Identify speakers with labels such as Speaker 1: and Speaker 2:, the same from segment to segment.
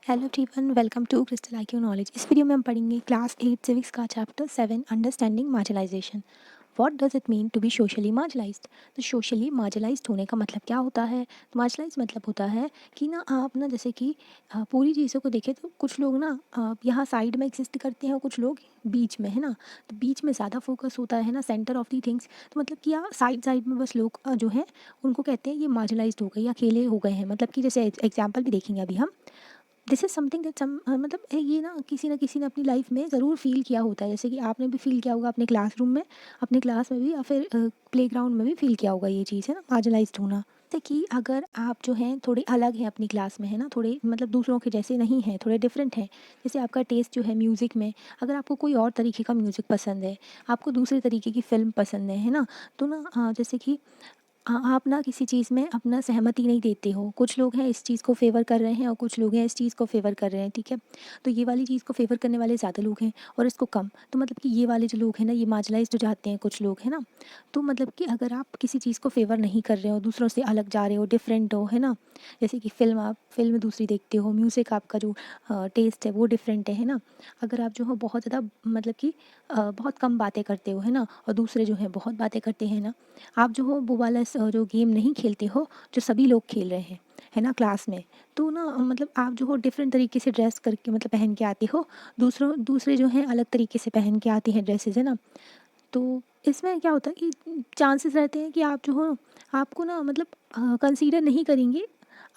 Speaker 1: Hello everyone, welcome to crystal IQ knowledge. इस video में हम पढ़ेंगे क्लास 8 सिविक्स का chapter 7 understanding marginalisation. What does it mean to be socially marginalised. तो socially marginalised होने का मतलब क्या होता है। तो मार्जिनलाइज मतलब होता है कि ना आप ना जैसे कि पूरी चीज़ों को देखें तो कुछ लोग ना यहाँ साइड में एग्जिस्ट करते हैं और कुछ लोग बीच में, है ना। तो बीच में ज़्यादा फोकस होता है ना, सेंटर ऑफ दी थिंग्स। तो मतलब कि यहाँ साइड साइड में बस लोग जो हैं उनको कहते हैं ये मार्जिनलाइज्ड हो गए या अकेले हो गए हैं। मतलब कि जैसे एग्जाम्पल भी देखेंगे अभी हम। दिस इज़ समथिंग दैट मतलब ये ना किसी ने अपनी लाइफ में ज़रूर फील किया होता है। जैसे कि आपने भी फील किया होगा अपने क्लासरूम में, अपने क्लास में भी, या फिर प्लेग्राउंड में भी फील किया होगा ये चीज़, है ना, मार्जिनलाइज्ड होना। जैसे कि अगर आप जो हैं थोड़े अलग हैं अपनी क्लास में, है ना, थोड़े मतलब दूसरों के जैसे नहीं हैं, थोड़े डिफरेंट हैं। जैसे आपका टेस्ट जो है म्यूज़िक में, अगर आपको कोई और तरीके का म्यूज़िक पसंद है, आपको दूसरे तरीके की फ़िल्म पसंद है ना। तो ना जैसे कि आप ना किसी चीज़ में अपना सहमति नहीं देते हो। कुछ लोग हैं इस चीज़ को फ़ेवर कर रहे हैं और कुछ लोग हैं इस चीज़ को फ़ेवर कर रहे हैं, ठीक है। तो ये वाली चीज़ को फ़ेवर करने वाले ज़्यादा लोग हैं और इसको कम। तो मतलब कि ये वाले जो लोग हैं ना, ये मार्जिनलाइज़्ड हो जाते हैं कुछ लोग, है ना। तो मतलब कि अगर आप किसी चीज़ को फ़ेवर नहीं कर रहे हो, दूसरों से अलग जा रहे हो, डिफरेंट हो, है ना। जैसे कि आप फ़िल्म दूसरी देखते हो, म्यूज़िक आपका जो टेस्ट है वो डिफरेंट है ना। अगर आप जो हो बहुत ज़्यादा मतलब कि बहुत कम बातें करते हो, है ना, और दूसरे जो हैं बहुत बातें करते हैं ना। आप जो हो वो वाला जो गेम नहीं खेलते हो जो सभी लोग खेल रहे हैं, है ना, क्लास में। तो ना मतलब आप जो हो डिफरेंट तरीके से ड्रेस करके मतलब पहन के आते हो, दूसरे जो हैं अलग तरीके से पहन के आते हैं ड्रेसेस, है ना। तो इसमें क्या होता है कि चांसेस रहते हैं कि आप जो हो, आपको ना मतलब कंसीडर नहीं करेंगे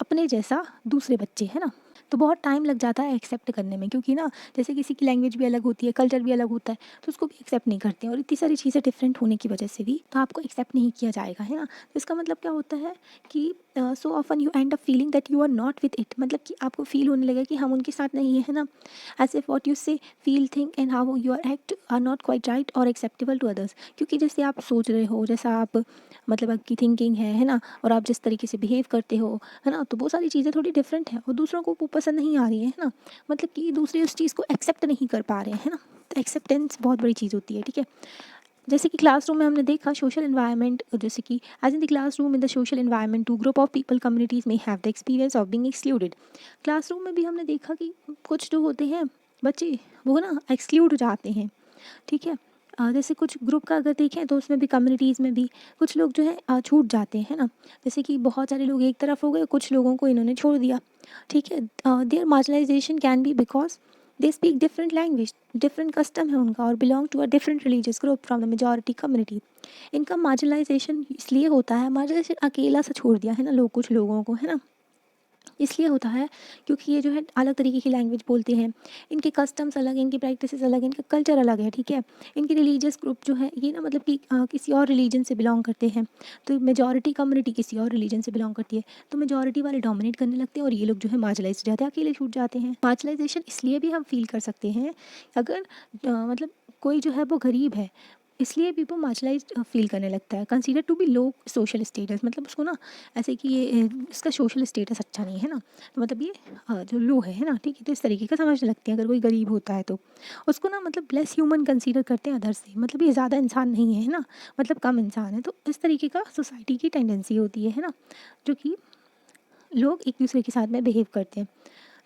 Speaker 1: अपने जैसा दूसरे बच्चे, है ना। तो बहुत टाइम लग जाता है एक्सेप्ट करने में, क्योंकि ना जैसे किसी की लैंग्वेज भी अलग होती है, कल्चर भी अलग होता है, तो उसको भी एक्सेप्ट नहीं करते हैं। और इतनी सारी चीज़ें डिफरेंट होने की वजह से भी तो आपको एक्सेप्ट नहीं किया जाएगा, है ना। तो इसका मतलब क्या होता है कि so often you end up feeling that you are not with it. मतलब कि आपको फील होने लगे कि हम उनके साथ नहीं है ना। As if what you say feel think and how you are act are not quite right और एक्सेप्टेबल टू अदर्स। क्योंकि जैसे आप सोच रहे हो, जैसा आप मतलब आपकी थिंकिंग है ना, और आप जिस तरीके से बिहेव करते हो, है ना, तो वो सारी चीज़ें थोड़ी डिफरेंट है और दूसरों को वो पसंद नहीं आ रही है ना। मतलब कि दूसरे उस चीज़ को एक्सेप्ट नहीं कर पा रहे हैं, है ना। तो एक्सेप्टेंस बहुत बड़ी चीज़ होती है, ठीक है। जैसे कि क्लासरूम में हमने देखा सोशल एनवायरनमेंट, जैसे कि as in the classroom in the social environment to group of people communities में have the experience of being excluded. Classroom में भी हमने देखा कि कुछ जो होते हैं बच्चे, वो ना एक्सक्लूड हो जाते हैं, ठीक है। जैसे कुछ ग्रुप का अगर देखें तो उसमें भी कम्युनिटीज़ में भी कुछ लोग जो है छूट जाते हैं, है ना। जैसे कि बहुत सारे लोग एक तरफ हो गए, कुछ लोगों को इन्होंने छोड़ दिया, ठीक है। Their marginalisation can be because they speak different language, different custom है उनका, और belong to a different religious group from the majority community. इनका मार्जिनलाइजेशन इसलिए होता है, मार्जिनलाइजेशन अकेला सा छोड़ दिया है ना लोग, कुछ लोगों को, है ना। इसलिए होता है क्योंकि ये जो है अलग तरीके की लैंग्वेज बोलते हैं, इनके कस्टम्स अलग हैं, इनकी प्रैक्टिसेस अलग हैं, इनका कल्चर अलग है, ठीक है। इनकी रिलीजियस ग्रुप जो है ये ना मतलब कि किसी और रिलीजन से बिलोंग करते हैं। तो मेजॉरिटी कम्युनिटी किसी और रिलीजन से बिलोंग करती है, तो मेजॉरिटी वाले डोमिनेट करने लगते हैं और ये लोग जो है मार्जिनलाइज हो जाते हैं, अकेले छूट जाते हैं। मार्जिनलाइजेशन इसलिए भी हम फील कर सकते हैं अगर मतलब कोई जो है वो गरीब है, इसलिए भी वो मार्जिनलाइज्ड फील करने लगता है। Consider to be low social status, मतलब उसको ना ऐसे कि ये इसका सोशल स्टेटस अच्छा नहीं है ना। तो मतलब ये जो लो है ना, ठीक है। तो इस तरीके का समझने लगते हैं अगर कोई गरीब होता है तो उसको ना मतलब लेस ह्यूमन कंसीडर करते हैं अदर से, मतलब ये ज़्यादा इंसान नहीं है ना, मतलब कम इंसान है। तो इस तरीके का सोसाइटी की टेंडेंसी होती है ना, जो कि लोग एक दूसरे के साथ में बिहेव करते हैं।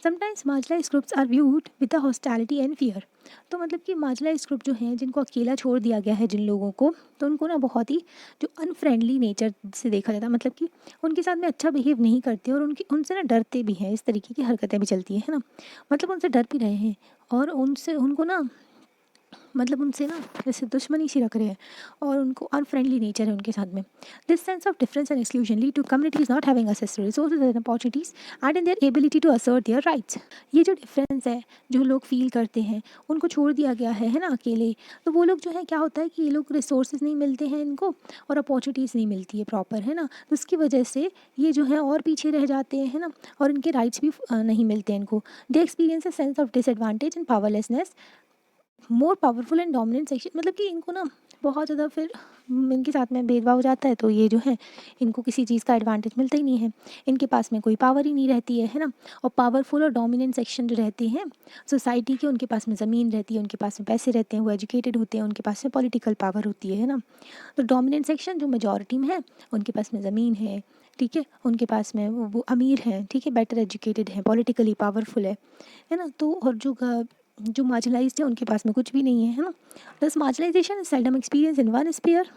Speaker 1: Sometimes marginalised groups are viewed with the hostility and fear. तो मतलब कि मार्जिनलाइज्ड ग्रुप जो हैं, जिनको अकेला छोड़ दिया गया है जिन लोगों को, तो उनको ना बहुत ही जो अनफ्रेंडली नेचर से देखा जाता है। मतलब कि उनके साथ में अच्छा बिहेव नहीं करते और उनसे ना डरते भी हैं, इस तरीके की हरकतें भी चलती हैं, है ना। मतलब उनसे डर भी रहे हैं और उनसे उनको ना मतलब उनसे ना जैसे दुश्मनी सी रख रहे हैं और उनको अनफ्रेंडली नेचर है उनके साथ में। This sense of difference and exclusion lead to communities not having access to resources and opportunities and in their ability to assert their rights। ये जो डिफरेंस है जो लोग फील करते हैं, उनको छोड़ दिया गया है ना, अकेले। तो वो लोग जो है क्या होता है कि ये लोग रिसोर्सेज नहीं मिलते हैं इनको और अपॉर्चुनिटीज़ नहीं मिलती है प्रॉपर, है ना। तो उसकी वजह से ये जो है और पीछे रह जाते हैं, है ना, और इनके राइट्स भी नहीं मिलते हैं इनको। They experience a sense of disadvantage and powerlessness more powerful and dominant section. मतलब कि इनको ना बहुत ज़्यादा फिर इनके साथ में भेदभाव हो जाता है, तो ये जो है इनको किसी चीज़ का एडवांटेज मिलता ही नहीं है, इनके पास में कोई पावर ही नहीं रहती है ना। और पावरफुल और डोमिनेंट सेक्शन जो रहते हैं सोसाइटी के, उनके पास में ज़मीन रहती है, उनके पास में पैसे रहते हैं, वो एजुकेटेड होते हैं, उनके पास में पॉलिटिकल पावर होती है ना। तो डोमिनेंट सेक्शन जो मेजॉरिटी में है, उनके पास में ज़मीन है, ठीक है, उनके पास में वो अमीर हैं, ठीक है, बेटर एजुकेटेड हैं, पॉलिटिकली पावरफुल है ना। तो और जो मार्जिनलाइज्ड है उनके पास में कुछ भी नहीं है ना। This marginalisation is seldom experience in one sphere.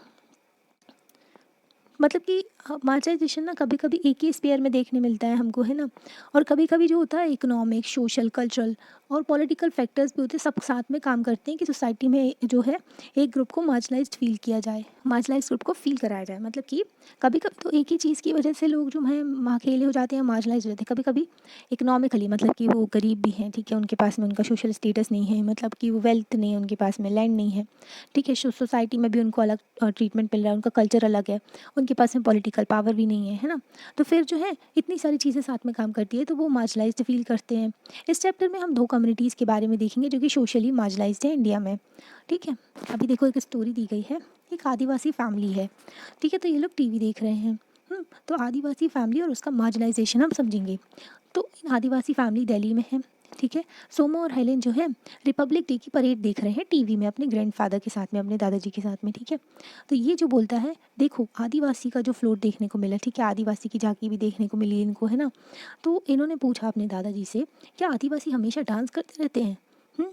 Speaker 1: मतलब कि मार्जिनाइजेशन ना कभी कभी एक ही स्पेयर में देखने मिलता है हमको, है ना। और कभी कभी जो होता है इकोनॉमिक, सोशल, कल्चरल और पॉलिटिकल फैक्टर्स भी होते हैं, सब साथ में काम करते हैं कि सोसाइटी में जो है एक ग्रुप को मार्जिनलाइज्ड फील किया जाए, मार्जिनलाइज्ड ग्रुप को फील कराया जाए। मतलब कि कभी कभी तो एक ही चीज़ की वजह से लोग जो हैं अकेले हो जाते हैं, मार्जिनलाइज हो जाते हैं। कभी कभी इकोनॉमिकली, मतलब कि वो गरीब भी हैं, ठीक है, उनके पास में उनका सोशल स्टेटस नहीं है, मतलब कि वो वेल्थ नहीं है, उनके पास में लैंड नहीं है, ठीक है, सोसाइटी में भी उनको अलग ट्रीटमेंट मिल रहा है, उनका कल्चर अलग है, उनके पास में पॉलिटिकल पावर भी नहीं है ना। तो फिर जो है इतनी सारी चीज़ें साथ में काम करती है तो वो मार्जिनलाइज्ड फील करते हैं। इस चैप्टर में हम 2 कम्युनिटीज़ के बारे में देखेंगे जो कि सोशली मार्जिनलाइज्ड है इंडिया में, ठीक है। अभी देखो एक स्टोरी दी गई है, एक आदिवासी फैमिली है, ठीक है। तो ये लोग टीवी देख रहे हैं। तो आदिवासी फैमिली और उसका मार्जिनाइजेशन हम समझेंगे। तो इन आदिवासी फैमिली दिल्ली में है, ठीक है। सोमो और हेलेन जो है रिपब्लिक डे की परेड देख रहे हैं टीवी में अपने ग्रैंडफादर के साथ में, अपने दादाजी के साथ में, ठीक है। तो ये जो बोलता है, देखो आदिवासी का जो फ्लोट देखने को मिला, ठीक है, आदिवासी की झांकी भी देखने को मिली इनको, है ना। तो इन्होंने पूछा अपने दादाजी से, क्या आदिवासी हमेशा डांस करते रहते हैं? हम्म,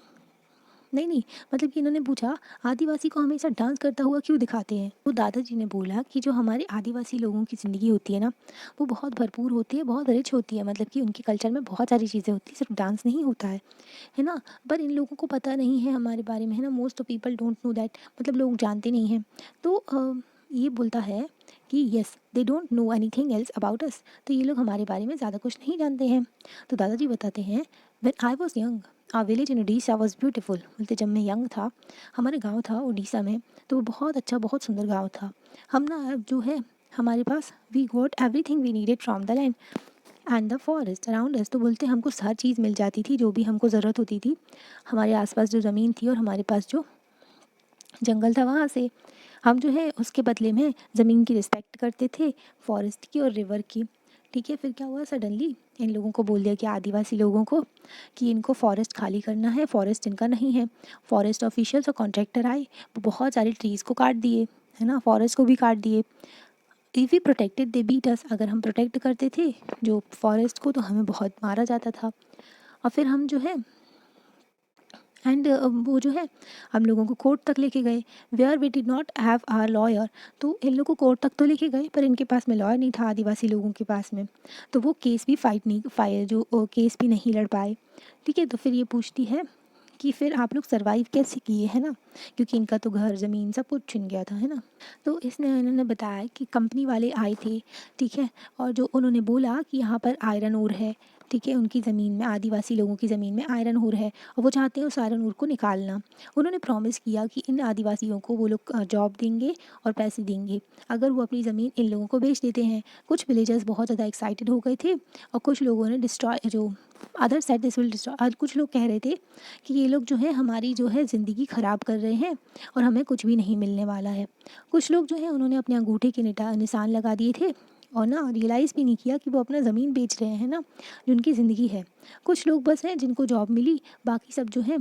Speaker 1: नहीं नहीं, मतलब कि इन्होंने पूछा आदिवासी को हमेशा डांस करता हुआ क्यों दिखाते हैं। तो दादाजी ने बोला कि जो हमारे आदिवासी लोगों की ज़िंदगी होती है ना, वो बहुत भरपूर होती है, बहुत रिच होती है। मतलब कि उनके कल्चर में बहुत सारी चीज़ें होती हैं, सिर्फ डांस नहीं होता है ना। पर इन लोगों को पता नहीं है हमारे बारे में, है ना। Most of people don't know that, मतलब लोग जानते नहीं हैं। तो ये बोलता है कि yes they don't know anything else about us. तो ये लोग हमारे बारे में ज़्यादा कुछ नहीं जानते हैं। तो दादाजी बताते हैं, when I was young our village in Orissa was beautiful. बोलते जब मैं यंग था, हमारे गांव था उड़ीसा में, तो वो बहुत अच्छा, बहुत सुंदर गांव था। हम ना जो है हमारे पास we got everything we needed from the land and the forest around us. तो बोलते हमको हर चीज़ मिल जाती थी जो भी हमको ज़रूरत होती थी। हमारे आसपास जो ज़मीन थी और हमारे पास जो जंगल था, वहाँ से हम जो है उसके बदले में ज़मीन की रिस्पेक्ट करते थे, फॉरेस्ट की और रिवर की, ठीक है। फिर क्या हुआ, सडनली इन लोगों को बोल दिया कि आदिवासी लोगों को कि इनको फॉरेस्ट खाली करना है, फॉरेस्ट इनका नहीं है। फॉरेस्ट ऑफिशियल्स और कॉन्ट्रैक्टर आए, वो बहुत सारे ट्रीज़ को काट दिए, है ना, फॉरेस्ट को भी काट दिए। If we protected they beat us, अगर हम प्रोटेक्ट करते थे जो फॉरेस्ट को तो हमें बहुत मारा जाता था। और फिर हम जो है एंड वो जो है हम लोगों को कोर्ट तक लेके गए, where we did not have our lawyer. तो इन लोगों को कोर्ट तक तो लेके गए पर इनके पास में लॉयर नहीं था आदिवासी लोगों के पास में। तो वो केस भी केस भी नहीं लड़ पाए, ठीक है। तो फिर ये पूछती है कि फिर आप लोग सरवाइव कैसे किए, है ना, क्योंकि इनका तो घर ज़मीन सब कुछ छिन गया था, है ना। तो इन्होंने बताया कि कंपनी वाले आए थे, ठीक है, और जो उन्होंने बोला कि यहाँ पर आयरन ओर है, ठीक है, उनकी ज़मीन में, आदिवासी लोगों की ज़मीन में आयरन ओर है और वो चाहते हैं उस आयरन ओर को निकालना। उन्होंने प्रॉमिस किया कि इन आदिवासियों को वो लोग जॉब देंगे और पैसे देंगे अगर वो अपनी ज़मीन इन लोगों को बेच देते हैं। कुछ विलेजर्स बहुत ज़्यादा एक्साइटेड हो गए थे और कुछ लोगों ने डिस्ट्रॉय जो other side this will destroy, और कुछ लोग कह रहे थे कि ये लोग जो है हमारी जो है ज़िंदगी ख़राब कर रहे हैं और हमें कुछ भी नहीं मिलने वाला है। कुछ लोग जो है उन्होंने अपने अंगूठे के निशान लगा दिए थे और ना रियलाइज़ भी नहीं किया कि वो अपना ज़मीन बेच रहे हैं ना, जो उनकी ज़िंदगी है। कुछ लोग बस हैं जिनको जॉब मिली, बाकी सब जो है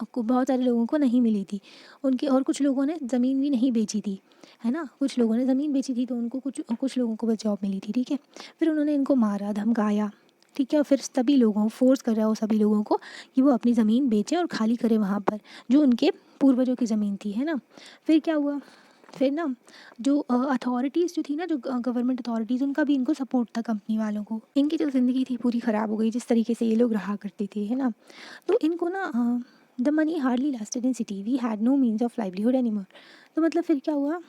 Speaker 1: को बहुत सारे लोगों को नहीं मिली थी उनकी, और कुछ लोगों ने ज़मीन भी नहीं बेची थी, है ना। कुछ लोगों ने ज़मीन बेची थी तो उनको कुछ लोगों को बस जॉब मिली थी, ठीक है। फिर उन्होंने इनको मारा, धमकाया, ठीक है। और फिर सभी लोगों फोर्स कर रहा हो सभी लोगों को कि वो अपनी ज़मीन बेचें और खाली करें वहाँ पर जो उनके पूर्वजों की ज़मीन थी, है ना। फिर क्या हुआ, फिर ना जो अथॉरिटीज़ जो थी ना, जो गवर्नमेंट अथॉरिटीज़, उनका भी इनको सपोर्ट था, कंपनी वालों को। इनकी जो ज़िंदगी थी पूरी ख़राब हो गई जिस तरीके से ये लोग रहा करते थे, है ना। तो इनको ना the money hardly lasted in city, we had no means of livelihood anymore. तो मतलब फिर क्या हुआ,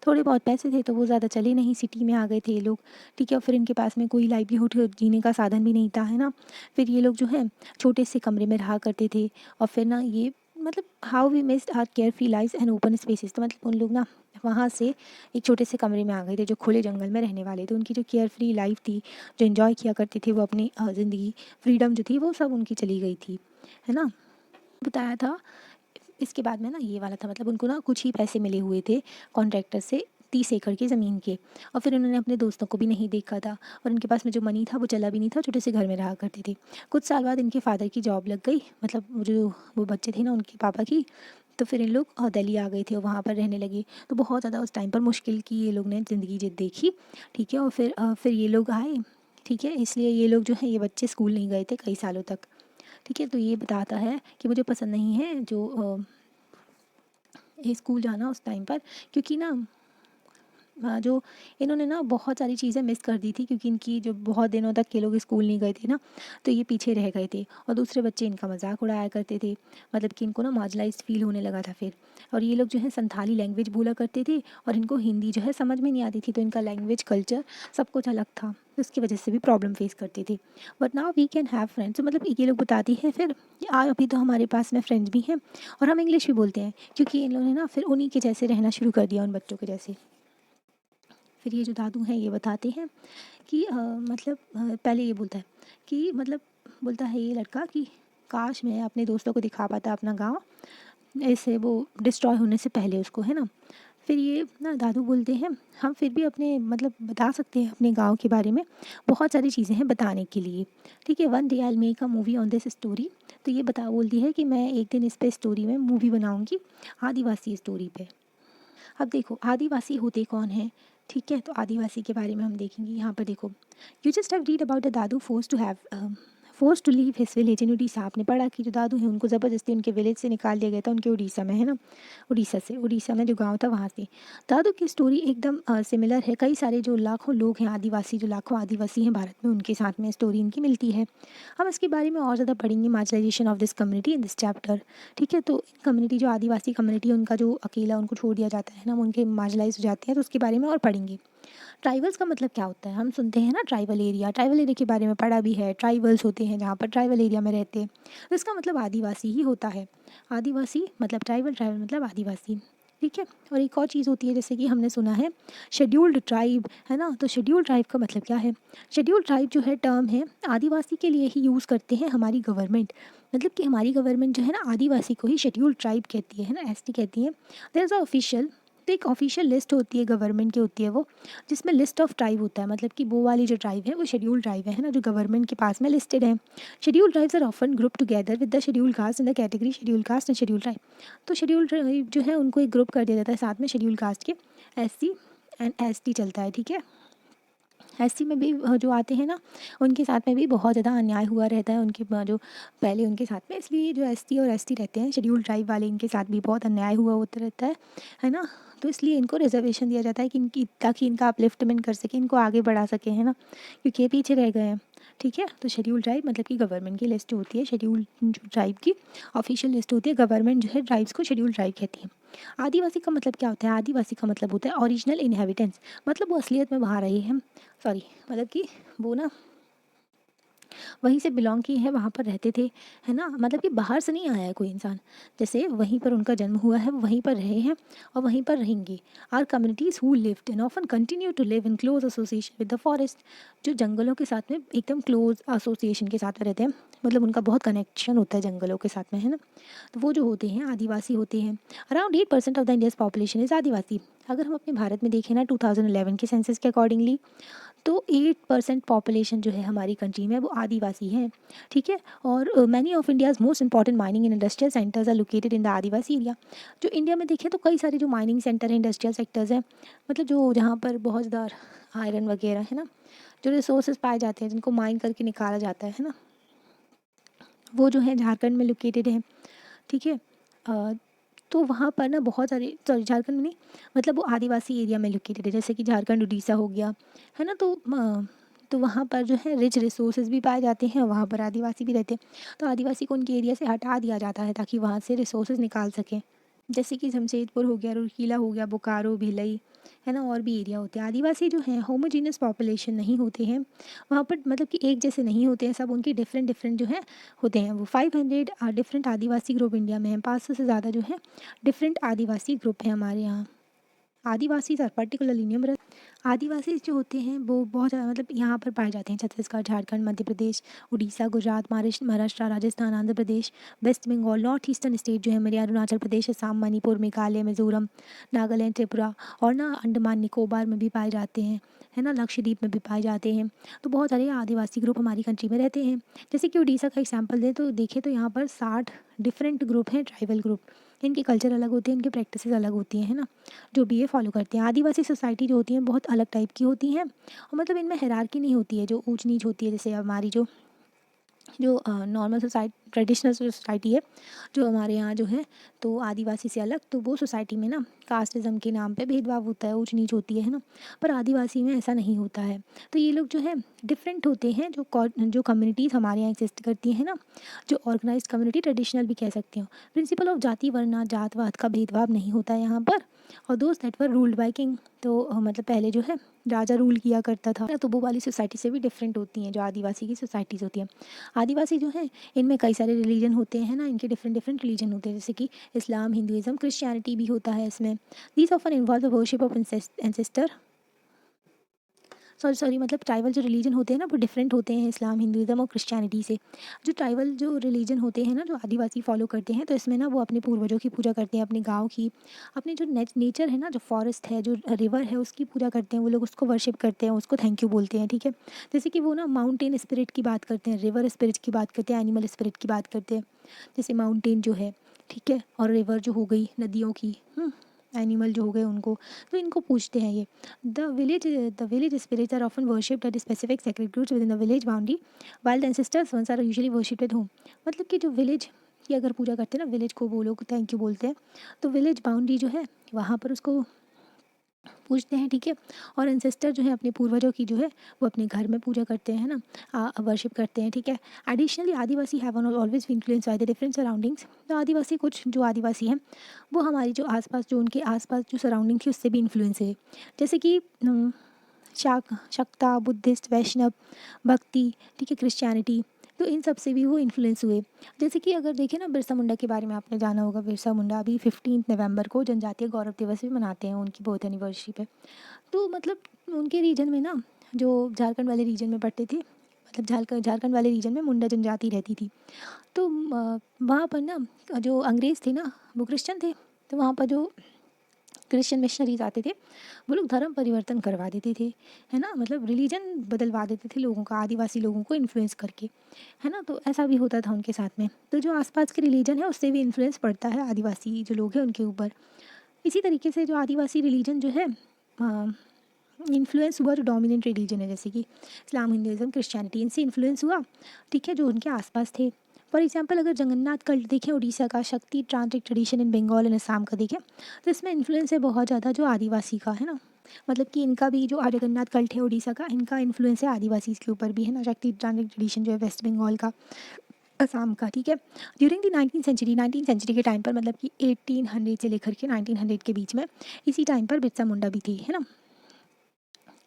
Speaker 1: थोड़े बहुत पैसे थे तो वो ज़्यादा चले नहीं, सिटी में आ गए थे ये लोग, ठीक है। और फिर इनके पास में कोई लाइवलीहुड जीने का साधन भी नहीं था, है ना। फिर ये लोग जो है छोटे से कमरे में रहा करते थे और फिर ना ये मतलब how we missed our carefree life and open spaces. तो मतलब उन लोग ना वहाँ से एक छोटे से कमरे में आ गए थे जो खुले जंगल में रहने वाले थे। उनकी जो केयर फ्री लाइफ थी, जो इन्जॉय किया करती थी वो अपनी ज़िंदगी, फ्रीडम जो थी वो सब उनकी चली गई थी, है ना। बताया था इसके बाद में ना ये वाला था, मतलब उनको ना कुछ ही पैसे मिले हुए थे कॉन्ट्रैक्टर से 30 एकड़ की ज़मीन के, और फिर उन्होंने अपने दोस्तों को भी नहीं देखा था और उनके पास में जो मनी था वो चला भी नहीं था, छोटे से घर में रहा करते थे। कुछ साल बाद इनके फादर की जॉब लग गई, मतलब वो बच्चे थे ना उनके पापा की, तो फिर इन लोग दिल्ली आ गए थे और वहाँ पर रहने लगे। तो बहुत ज़्यादा उस टाइम पर मुश्किल की ये लोग ने ज़िंदगी देखी, ठीक है। और फिर ये लोग आए, ठीक है। इसलिए ये लोग जो हैं, ये बच्चे स्कूल नहीं गए थे कई सालों तक, ठीक है। तो ये बताता है कि मुझे पसंद नहीं है जो ये स्कूल जाना उस टाइम पर, क्योंकि ना जो इन्होंने ना बहुत सारी चीज़ें मिस कर दी थी, क्योंकि इनकी जो बहुत दिनों तक ये लोग स्कूल नहीं गए थे ना, तो ये पीछे रह गए थे और दूसरे बच्चे इनका मजाक उड़ाया करते थे, मतलब कि इनको ना मार्जिनलाइज्ड फील होने लगा था फिर। और ये लोग जो है संथाली लैंग्वेज बोला करते थे और इनको हिंदी जो है समझ में नहीं आती थी, तो इनका लैंग्वेज कल्चर सब कुछ अलग था, तो उसकी वजह से भी प्रॉब्लम फेस करते थे। But now we can have friends, तो मतलब ये लोग बताती है फिर अभी तो हमारे पास में फ्रेंड्स भी हैं और हम इंग्लिश भी बोलते हैं, क्योंकि इन लोगों ने ना फिर उन्हीं के जैसे रहना शुरू कर दिया, उन बच्चों के जैसे। फिर ये जो दादू हैं ये बताते हैं कि पहले ये बोलता है कि मतलब बोलता है ये लड़का कि काश मैं अपने दोस्तों को दिखा पाता अपना गांव, ऐसे वो डिस्ट्रॉय होने से पहले उसको, है ना। फिर ये ना दादू बोलते हैं हम फिर भी अपने मतलब बता सकते हैं अपने गांव के बारे में, बहुत सारी चीज़ें हैं बताने के लिए, ठीक है। One day I will make a movie on this story. तो ये बोलती है कि मैं एक दिन इस पे स्टोरी में मूवी बनाऊंगी, आदिवासी स्टोरी पे। अब देखो आदिवासी होते कौन हैं, ठीक है। तो आदिवासी के बारे में हम देखेंगे यहाँ पर। देखो, you just have read about the Dadu force to leave his village in Orissa. आपने पढ़ा कि जो दादू हैं उनको ज़बरदस्ती उनके विलेज से निकाल दिया गया था, उनके उड़ीसा में, है ना। उड़ीसा में जो गांव था वहाँ से। दादू की स्टोरी एकदम सिमिलर है, कई सारे जो लाखों लोग हैं आदिवासी, जो लाखों आदिवासी हैं भारत में, उनके साथ में स्टोरी इनकी मिलती है। हम इसके बारे में और ज़्यादा पढ़ेंगे, marginalisation of this community in this chapter, ठीक है। तो कम्युनिटी जो आदिवासी कम्युनिटी है उनका जो अकेला उनको छोड़ दिया जाता है ना, उनके मार्जिनलाइज हो जाते हैं, तो उसके बारे में और पढ़ेंगे। ट्राइबल्स का मतलब क्या होता है, हम सुनते हैं ना ट्राइबल एरिया, ट्राइबल एरिया के बारे में पढ़ा भी है। ट्राइबल्स होते हैं जहाँ पर ट्राइबल एरिया में रहते हैं, तो इसका मतलब आदिवासी ही होता है। आदिवासी मतलब ट्राइबल, ट्राइबल मतलब आदिवासी, ठीक है। और एक और चीज़ होती है, जैसे कि हमने सुना है शेड्यूल्ड ट्राइब, है ना। तो शेड्यूल्ड ट्राइब का मतलब क्या है, शेड्यूल्ड ट्राइब जो है टर्म है आदिवासी के लिए ही यूज़ करते हैं हमारी गवर्नमेंट, मतलब कि हमारी गवर्नमेंट जो है ना आदिवासी को ही शेड्यूल्ड ट्राइब कहती है ना, एसटी कहती है। देयर इज़ अ ऑफिशियल, तो एक ऑफिशियल लिस्ट होती है गवर्नमेंट की, होती है वो, जिसमें लिस्ट ऑफ ट्राइब होता है, मतलब कि वो वाली जो ट्राइब है वो शेड्यूल ट्राइब है ना, जो गवर्नमेंट के पास में लिस्टेड है। Schedule tribes are often group together with the schedule caste in the category schedule caste and schedule tribe. तो शेड्यूल ट्राइब जो है उनको एक ग्रुप कर दिया जाता है साथ में शेड्यूल कास्ट के, एससी एंड एसटी चलता है, ठीक है। एससी में भी जो आते हैं ना उनके साथ में भी बहुत ज़्यादा अन्याय हुआ रहता है, उनके जो पहले उनके साथ में, इसलिए जो एसटी और एसटी रहते हैं शेड्यूल ट्राइब वाले, इनके साथ भी बहुत अन्याय हुआ होता रहता है ना। तो इसलिए इनको रिजर्वेशन दिया जाता है कि इनकी, ताकि इनका अपलिफ्टमेंट कर सके, इनको आगे बढ़ा सके, है ना, क्योंकि ये पीछे रह गए हैं, ठीक है। तो शेड्यूल ट्राइब मतलब कि गवर्नमेंट की लिस्ट होती है, शेड्यूल जो ट्राइब की ऑफिशियल लिस्ट होती है, गवर्नमेंट जो है ट्राइब्स को शेड्यूल ट्राइब कहती है। आदिवासी का मतलब क्या होता है, आदिवासी का मतलब होता है ओरिजिनल इनहेबिटेंट्स, मतलब वो असलियत में वहाँ रहे हैं, सॉरी मतलब कि वो ना वहीं से बिलोंग किए हैं, वहाँ पर रहते थे, है ना, मतलब कि बाहर से नहीं आया है कोई इंसान, जैसे वहीं पर उनका जन्म हुआ है, वहीं पर रहे हैं और वहीं पर रहेंगे। Are communities who lived and often continue to live in close association with the forest, जो जंगलों के साथ में एकदम क्लोज एसोसिएशन के साथ में रहते हैं, मतलब उनका बहुत कनेक्शन होता है जंगलों के साथ में, है ना। तो वो जो होते हैं आदिवासी होते हैं। Around 8% of the India's population is Adivasi. अगर हम अपने भारत में देखें ना 2011 के सेंसस के अकॉर्डिंगली, तो 8% पॉपुलेशन जो है हमारी कंट्री में वो आदिवासी हैं, ठीक है। और many of India's most important mining and industrial centres are located in the Adivasi area. जो इंडिया में देखें तो कई सारे जो माइनिंग सेंटर हैं, इंडस्ट्रियल सेक्टर्स हैं, मतलब जो जहाँ पर बहुत ज़्यादा आयरन वगैरह है ना, जो रिसोर्सेज पाए जाते हैं, जिनको माइन करके निकाला जाता है ना, वो जो है झारखंड में लोकेटेड है, ठीक है। तो वहाँ पर ना बहुत सारे, सॉरी झारखंड में नहीं, मतलब वो आदिवासी एरिया में लोकेटेड है, जैसे कि झारखंड उड़ीसा हो गया, है ना। तो वहाँ पर जो है रिच रिसोर्सेज भी पाए जाते हैं, वहाँ पर आदिवासी भी रहते हैं। तो आदिवासी को उनके एरिया से हटा दिया जाता है ताकि वहाँ से रिसोर्सेज निकाल सकें, जैसे कि जमशेदपुर हो गया, रुड़कीला हो गया, बोकारो, भिलई, है ना, और भी एरिया होते हैं। आदिवासी जो हैं होमोजीनियस पॉपुलेशन नहीं होते हैं वहाँ पर, मतलब कि एक जैसे नहीं होते हैं, सब उनके डिफरेंट डिफरेंट जो है होते हैं। वो 500 डिफरेंट आदिवासी ग्रुप इंडिया में हैं, 500 से ज़्यादा जो है डिफरेंट आदिवासी ग्रुप हैं हमारे यहाँ। आदिवासी आर पर्टिकुलरली न्यूमरस। आदिवासी जो होते हैं वो बहुत ज़्यादा मतलब यहाँ पर पाए जाते हैं Chhattisgarh, Jharkhand, Madhya Pradesh, Orissa, Gujarat, Maharashtra, Rajasthan, Andhra Pradesh, west Bengal, north eastern state जो है हमारे अरुणाचल प्रदेश, असम, मणिपुर, मेघालय, मिजोरम, नागालैंड, त्रिपुरा और ना अंडमान निकोबार में भी पाए जाते हैं, है ना, लक्षद्वीप में भी पाए जाते हैं। तो बहुत सारे आदिवासी ग्रुप हमारी कंट्री में रहते हैं। जैसे कि उड़ीसा का एग्जाम्पल दें तो देखें तो यहाँ पर 60 डिफरेंट ग्रुप हैं, ट्राइबल ग्रुप। इनके कल्चर अलग होते हैं, इनके प्रैक्टिसेस अलग होती हैं, है ना, जो भी ये फॉलो करते हैं। आदिवासी सोसाइटी जो होती हैं बहुत अलग टाइप की होती हैं और मतलब इनमें हायरार्की नहीं होती है जो ऊंच नीच होती है, जैसे हमारी जो जो नॉर्मल सोसाइटी ट्रेडिशनल सोसाइटी है जो हमारे यहाँ जो है, तो आदिवासी से अलग, तो वो सोसाइटी में ना कास्टिज़्म के नाम पे भेदभाव होता है, ऊंच नीच होती है ना। पर आदिवासी में ऐसा नहीं होता है। तो ये लोग जो है डिफरेंट होते हैं, जो कम्युनिटीज़ हमारे यहाँ एग्जिस्ट करती हैं ना, जो ऑर्गेनाइज कम्युनिटी, ट्रेडिशनल भी कह सकते हो। प्रिंसिपल ऑफ जाति वर्ना जात वात का भेदभाव नहीं होता है यहाँ पर। और दोस्त that were ruled by king, तो मतलब पहले जो है राजा रूल किया करता था, तो वो वाली सोसाइटी से भी डिफरेंट होती हैं जो आदिवासी की सोसाइटीज़ होती हैं। आदिवासी जो है इनमें कई सारे रिलीजन होते हैं ना, इनके डिफरेंट डिफरेंट रिलीजन होते हैं, जैसे कि इस्लाम, हिंदुइज्म, क्रिश्चियनिटी भी होता है इसमें। These often involve the worship of ancestor, sorry मतलब ट्राइबल जो रिलीजन होते हैं ना वो डिफरेंट होते हैं इस्लाम, हिंदुइज्म और क्रिश्चियनिटी से। जो ट्राइबल जो रिलीजन होते हैं ना जो आदिवासी फॉलो करते हैं, तो इसमें ना वो अपने पूर्वजों की पूजा करते हैं, अपने गांव की, अपने जो नेचर है ना, जो फॉरेस्ट है, जो रिवर है, उसकी पूजा करते हैं। वो लोग उसको वर्शिप करते हैं, उसको थैंक यू बोलते हैं, ठीक है। जैसे कि वो ना माउंटेन स्पिरिट की बात करते हैं, रिवर स्पिरिट की बात करते हैं, एनिमल स्पिरिट की बात करते हैं। जैसे माउंटेन जो है, ठीक है, और रिवर जो हो गई नदियों की, एनिमल जो हो गए उनको, तो इनको पूछते हैं ये। The village spirits are often worshipped at specific sacred groups within the village boundary while the ancestors ones are usually worshipped at home. मतलब कि जो विलेज की अगर पूजा करते हैं ना, विलेज को वो लोग थैंक यू बोलते हैं, तो विलेज बाउंड्री जो है वहाँ पर उसको पूजते हैं, ठीक है। और एंसेस्टर जो है अपने पूर्वजों की जो है वो अपने घर में पूजा करते हैं ना, वर्शिप करते हैं, ठीक है। Additionally Adivasi have always be influence by the different surroundings. तो आदिवासी कुछ जो आदिवासी हैं वो हमारी जो आसपास जो उनके आसपास जो सराउंडिंग थी उससे भी इन्फ्लुएंस है। जैसे कि शाक्ता, बुद्धिस्ट, वैष्णव, भक्ति, ठीक है, क्रिश्चियनिटी, तो इन सब से भी वो इन्फ्लुएंस हुए। जैसे कि अगर देखें ना, बिरसा मुंडा के बारे में आपने जाना होगा। बिरसा मुंडा अभी 15 नवंबर को जनजातीय गौरव दिवस भी मनाते हैं, उनकी बर्थ एनिवर्सरी पे। तो मतलब उनके रीजन में ना, जो झारखंड वाले रीजन में पढ़ते थे, मतलब झारखंड वाले रीजन में मुंडा जनजाति रहती थी। तो वहाँ पर ना जो अंग्रेज़ थे ना वो क्रिश्चियन थे, तो वहाँ पर जो क्रिश्चियन मिशनरीज आते थे वो लोग धर्म परिवर्तन करवा देते थे, है ना, मतलब रिलीजन बदलवा देते थे लोगों का, आदिवासी लोगों को इन्फ्लुएंस करके, है ना। तो ऐसा भी होता था उनके साथ में। तो जो आसपास के रिलीजन है उससे भी इन्फ्लुएंस पड़ता है आदिवासी जो लोग हैं उनके ऊपर। इसी तरीके से जो आदिवासी रिलीजन जो है इन्फ्लुएंस हुआ, जो डोमिनेंट रिलीजन है जैसे कि इस्लाम, हिंदुइज्म, क्रिश्चियनिटी, इनसे इन्फ्लुएंस हुआ, ठीक है, जो उनके आसपास थे। फॉर एग्जांपल अगर जगन्नाथ कल्ट देखें उड़ीसा का, Shakti tantric tradition in Bengal and Assam का देखें, तो इसमें इन्फ्लुएंस है बहुत ज़्यादा जो आदिवासी का, है ना। मतलब कि इनका भी जो जगन्नाथ कल्ट है उड़ीसा का, इनका इन्फ्लुएंस है आदिवासी के ऊपर भी, है ना। शक्ति ट्रांटिक ट्रेडिशन जो है वेस्ट बंगाल का, असम का, ठीक है। ड्यूरिंग द 19th सेंचुरी के टाइम पर, मतलब कि 1800 से लेकर के 1900 के बीच में, इसी टाइम पर बिरसा मुंडा भी थी, है ना।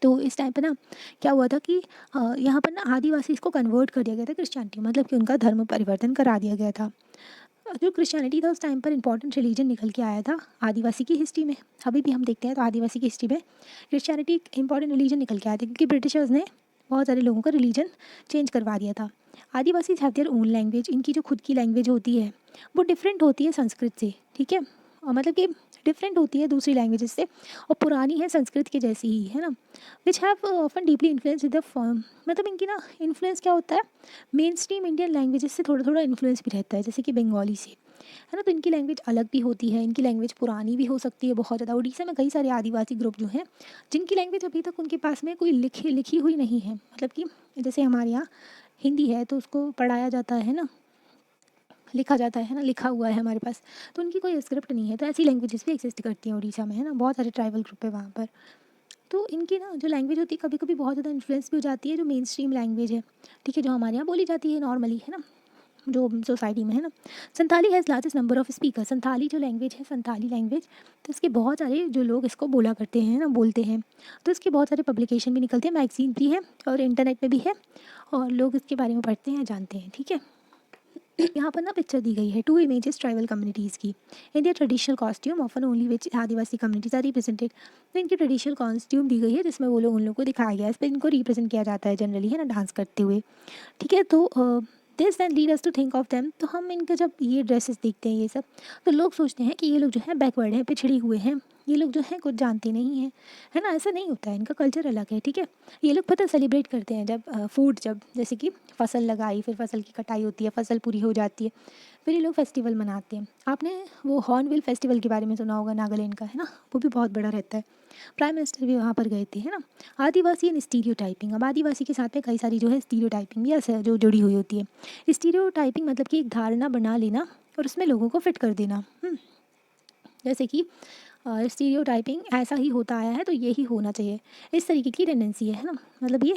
Speaker 1: तो इस टाइम पे ना क्या हुआ था कि यहाँ पर ना आदिवासी इसको कन्वर्ट कर दिया गया था क्रिश्चियनिटी, मतलब कि उनका धर्म परिवर्तन करा दिया गया था। जो क्रिश्चियनिटी था उस टाइम पर इंपॉर्टेंट रिलीजन निकल के आया था आदिवासी की हिस्ट्री में। अभी भी हम देखते हैं तो आदिवासी की हिस्ट्री में क्रिश्चियनिटी एक इंपॉर्टेंट रिलीजन निकल के आया था, क्योंकि ब्रिटिशर्स ने बहुत सारे लोगों का रिलीजन चेंज करवा दिया था। आदिवासी हैव देयर ओन लैंग्वेज, इनकी जो खुद की लैंग्वेज होती है वो डिफरेंट होती है संस्कृत से, ठीक है। और मतलब कि डिफरेंट होती है दूसरी लैंग्वेजेस से, और पुरानी है संस्कृत के जैसी ही, है ना। Which have often deeply influence with the form, मतलब इनकी ना इन्फ्लुएंस क्या होता है, मेन स्ट्रीम इंडियन लैंग्वेजेस से थोड़ा थोड़ा इन्फ्लुएंस भी रहता है, जैसे कि बंगाली से, है ना। तो इनकी लैंग्वेज अलग भी होती है, इनकी लैंग्वेज पुरानी भी हो सकती है बहुत ज़्यादा। उड़ीसा में कई सारे आदिवासी ग्रुप जो हैं जिनकी लैंग्वेज अभी तक उनके पास में कोई लिखी हुई नहीं है, मतलब कि जैसे हमारे यहाँ हिंदी है तो उसको पढ़ाया जाता है ना, लिखा जाता है ना, लिखा हुआ है हमारे पास, तो उनकी कोई स्क्रिप्ट नहीं है। तो ऐसी लैंग्वेजेस भी एग्जिस्ट करती हैं उड़ीसा में, है ना, बहुत सारे ट्राइबल ग्रुप है वहाँ पर। तो इनकी ना जो लैंग्वेज होती है कभी कभी बहुत ज़्यादा इन्फ्लुएंस भी हो जाती है जो मेन स्ट्रीम लैंग्वेज है, ठीक है, जो हमारे यहाँ बोली जाती है नॉर्मली, है ना, जो सोसाइटी में, है ना। Santhali has largest number of speaker, Santhali जो लैंग्वेज है, संथाली लैंग्वेज, तो इसके बहुत सारे जो लोग इसको बोला करते हैं ना, बोलते हैं। तो इसके बहुत सारे पब्लिकेशन भी निकलते हैं, मैगजीन भी है और इंटरनेट पे भी है, और लोग इसके बारे में पढ़ते हैं, जानते हैं, ठीक है। यहाँ पर ना पिक्चर दी गई है 2 इमेजेस ट्राइबल कम्युनिटीज़ की। In their traditional costume often only which Adivasi communities are represented. तो इनकी ट्रेडिशनल कॉस्ट्यूम दी गई है जिसमें वो लोग उन लोगों को दिखाया गया है, इस पर इनको रिप्रेजेंट किया जाता है जनरली, है ना, डांस करते हुए। ठीक है, तो this and lead us to think of them. तो हम इनके जब ये ड्रेसेस देखते हैं ये सब, तो लोग सोचते हैं कि ये लोग जो है बैकवर्ड हैं, पिछड़े हुए हैं, ये लोग जो हैं कुछ जानते नहीं हैं, है ना। ऐसा नहीं होता है, इनका कल्चर अलग है। ठीक है, ये लोग पता सेलिब्रेट करते हैं जब फूड, जब जैसे कि फसल लगाई, फिर फसल की कटाई होती है, फसल पूरी हो जाती है, फिर ये लोग फेस्टिवल मनाते हैं। आपने वो हॉर्नबिल फेस्टिवल के बारे में सुना होगा, नागालैंड का, है ना, वो भी बहुत बड़ा रहता है। प्राइम मिनिस्टर भी वहाँ पर गए थे, है ना। आदिवासी एंड स्टीरियोटाइपिंग, अब आदिवासी के साथ में कई सारी जो है स्टीरियोटाइपिंग भी ऐसे जो जुड़ी हुई होती है। स्टीरियोटाइपिंग मतलब कि एक धारणा बना लेना और उसमें लोगों को फिट कर देना। जैसे कि स्टीरियोटाइपिंग ऐसा ही होता आया है तो यही होना चाहिए, इस तरीके की टेंडेंसी है ना। मतलब ये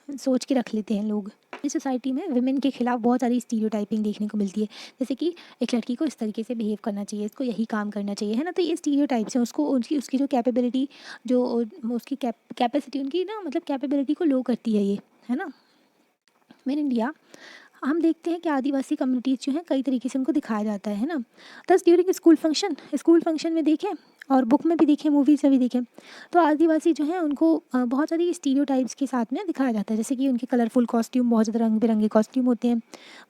Speaker 1: सोच के रख लेते हैं लोग। इस सोसाइटी में विमेन के खिलाफ बहुत सारी स्टीरियोटाइपिंग देखने को मिलती है, जैसे कि एक लड़की को इस तरीके से बिहेव करना चाहिए, इसको यही काम करना चाहिए, है ना। तो ये स्टीरियोटाइप्स हैं, उसको उसकी उसकी जो कैपेबिलिटी, जो उसकी कैपेसिटी उनकी ना, मतलब कैपेबिलिटी को लो करती है ये, है ना। इन इंडिया हम देखते हैं कि आदिवासी कम्युनिटीज़ जो हैं कई तरीके से उनको दिखाया जाता है ना। दस ड्यूरिंग स्कूल फंक्शन में देखें और बुक में भी देखें, मूवीज़ में भी देखें, तो आदिवासी जो हैं उनको बहुत सारी स्टीरियोटाइप्स के साथ में दिखाया जाता है। जैसे कि उनके कलरफुल कॉस्ट्यूम, बहुत ज़्यादा रंग बिरंगे कॉस्ट्यूम होते हैं,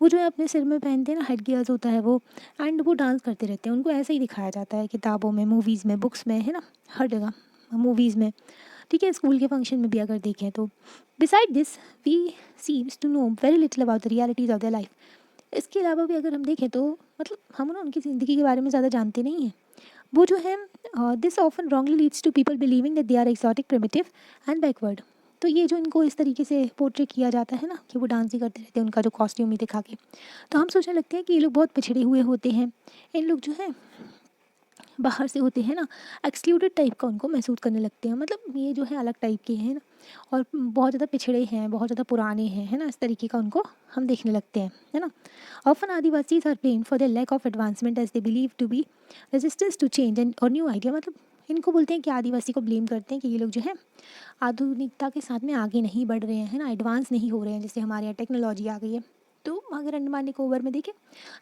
Speaker 1: वो जो है अपने सिर में पहनते हैं ना, हेड गियर्स होता है वो, एंड वो डांस करते रहते हैं। उनको ऐसे ही दिखाया जाता है किताबों में, मूवीज़ में, बुक्स में, है ना, हर जगह, मूवीज़ में। ठीक है, स्कूल के फंक्शन में भी अगर देखें तो। Beside this we seems to know very little about the realities of their life. इसके अलावा भी अगर हम देखें तो मतलब हम ना उनकी ज़िंदगी के बारे में ज़्यादा जानते नहीं हैं। वो जो है this often wrongly leads to people believing that they are exotic, primitive and backward. तो ये जो इनको इस तरीके से पोर्ट्रे किया जाता है ना कि वो डांस ही करते रहते हैं, उनका जो कॉस्ट्यूम ही दिखा के, तो हम सोचने लगते हैं कि ये लोग बहुत पिछड़े हुए होते हैं। इन लोग जो है बाहर से होते हैं ना, एक्सक्लूडेड टाइप का उनको महसूस करने लगते हैं, मतलब ये जो है अलग टाइप के हैं ना, और बहुत ज़्यादा पिछड़े हैं, बहुत ज़्यादा पुराने हैं, है ना, इस तरीके का उनको हम देखने लगते हैं, है ना। Often Adivasis are blamed for the lack of advancement as they believe to be resistance to change and और न्यू आइडिया। मतलब इनको बोलते हैं कि आदिवासी को ब्लेम करते हैं कि ये लोग जो है आधुनिकता के साथ में आगे नहीं बढ़ रहे हैं, है ना, एडवांस नहीं हो रहे हैं, जैसे हमारे यहाँ टेक्नोलॉजी आ गई है। तो अगर अंडमान निकोबार में देखें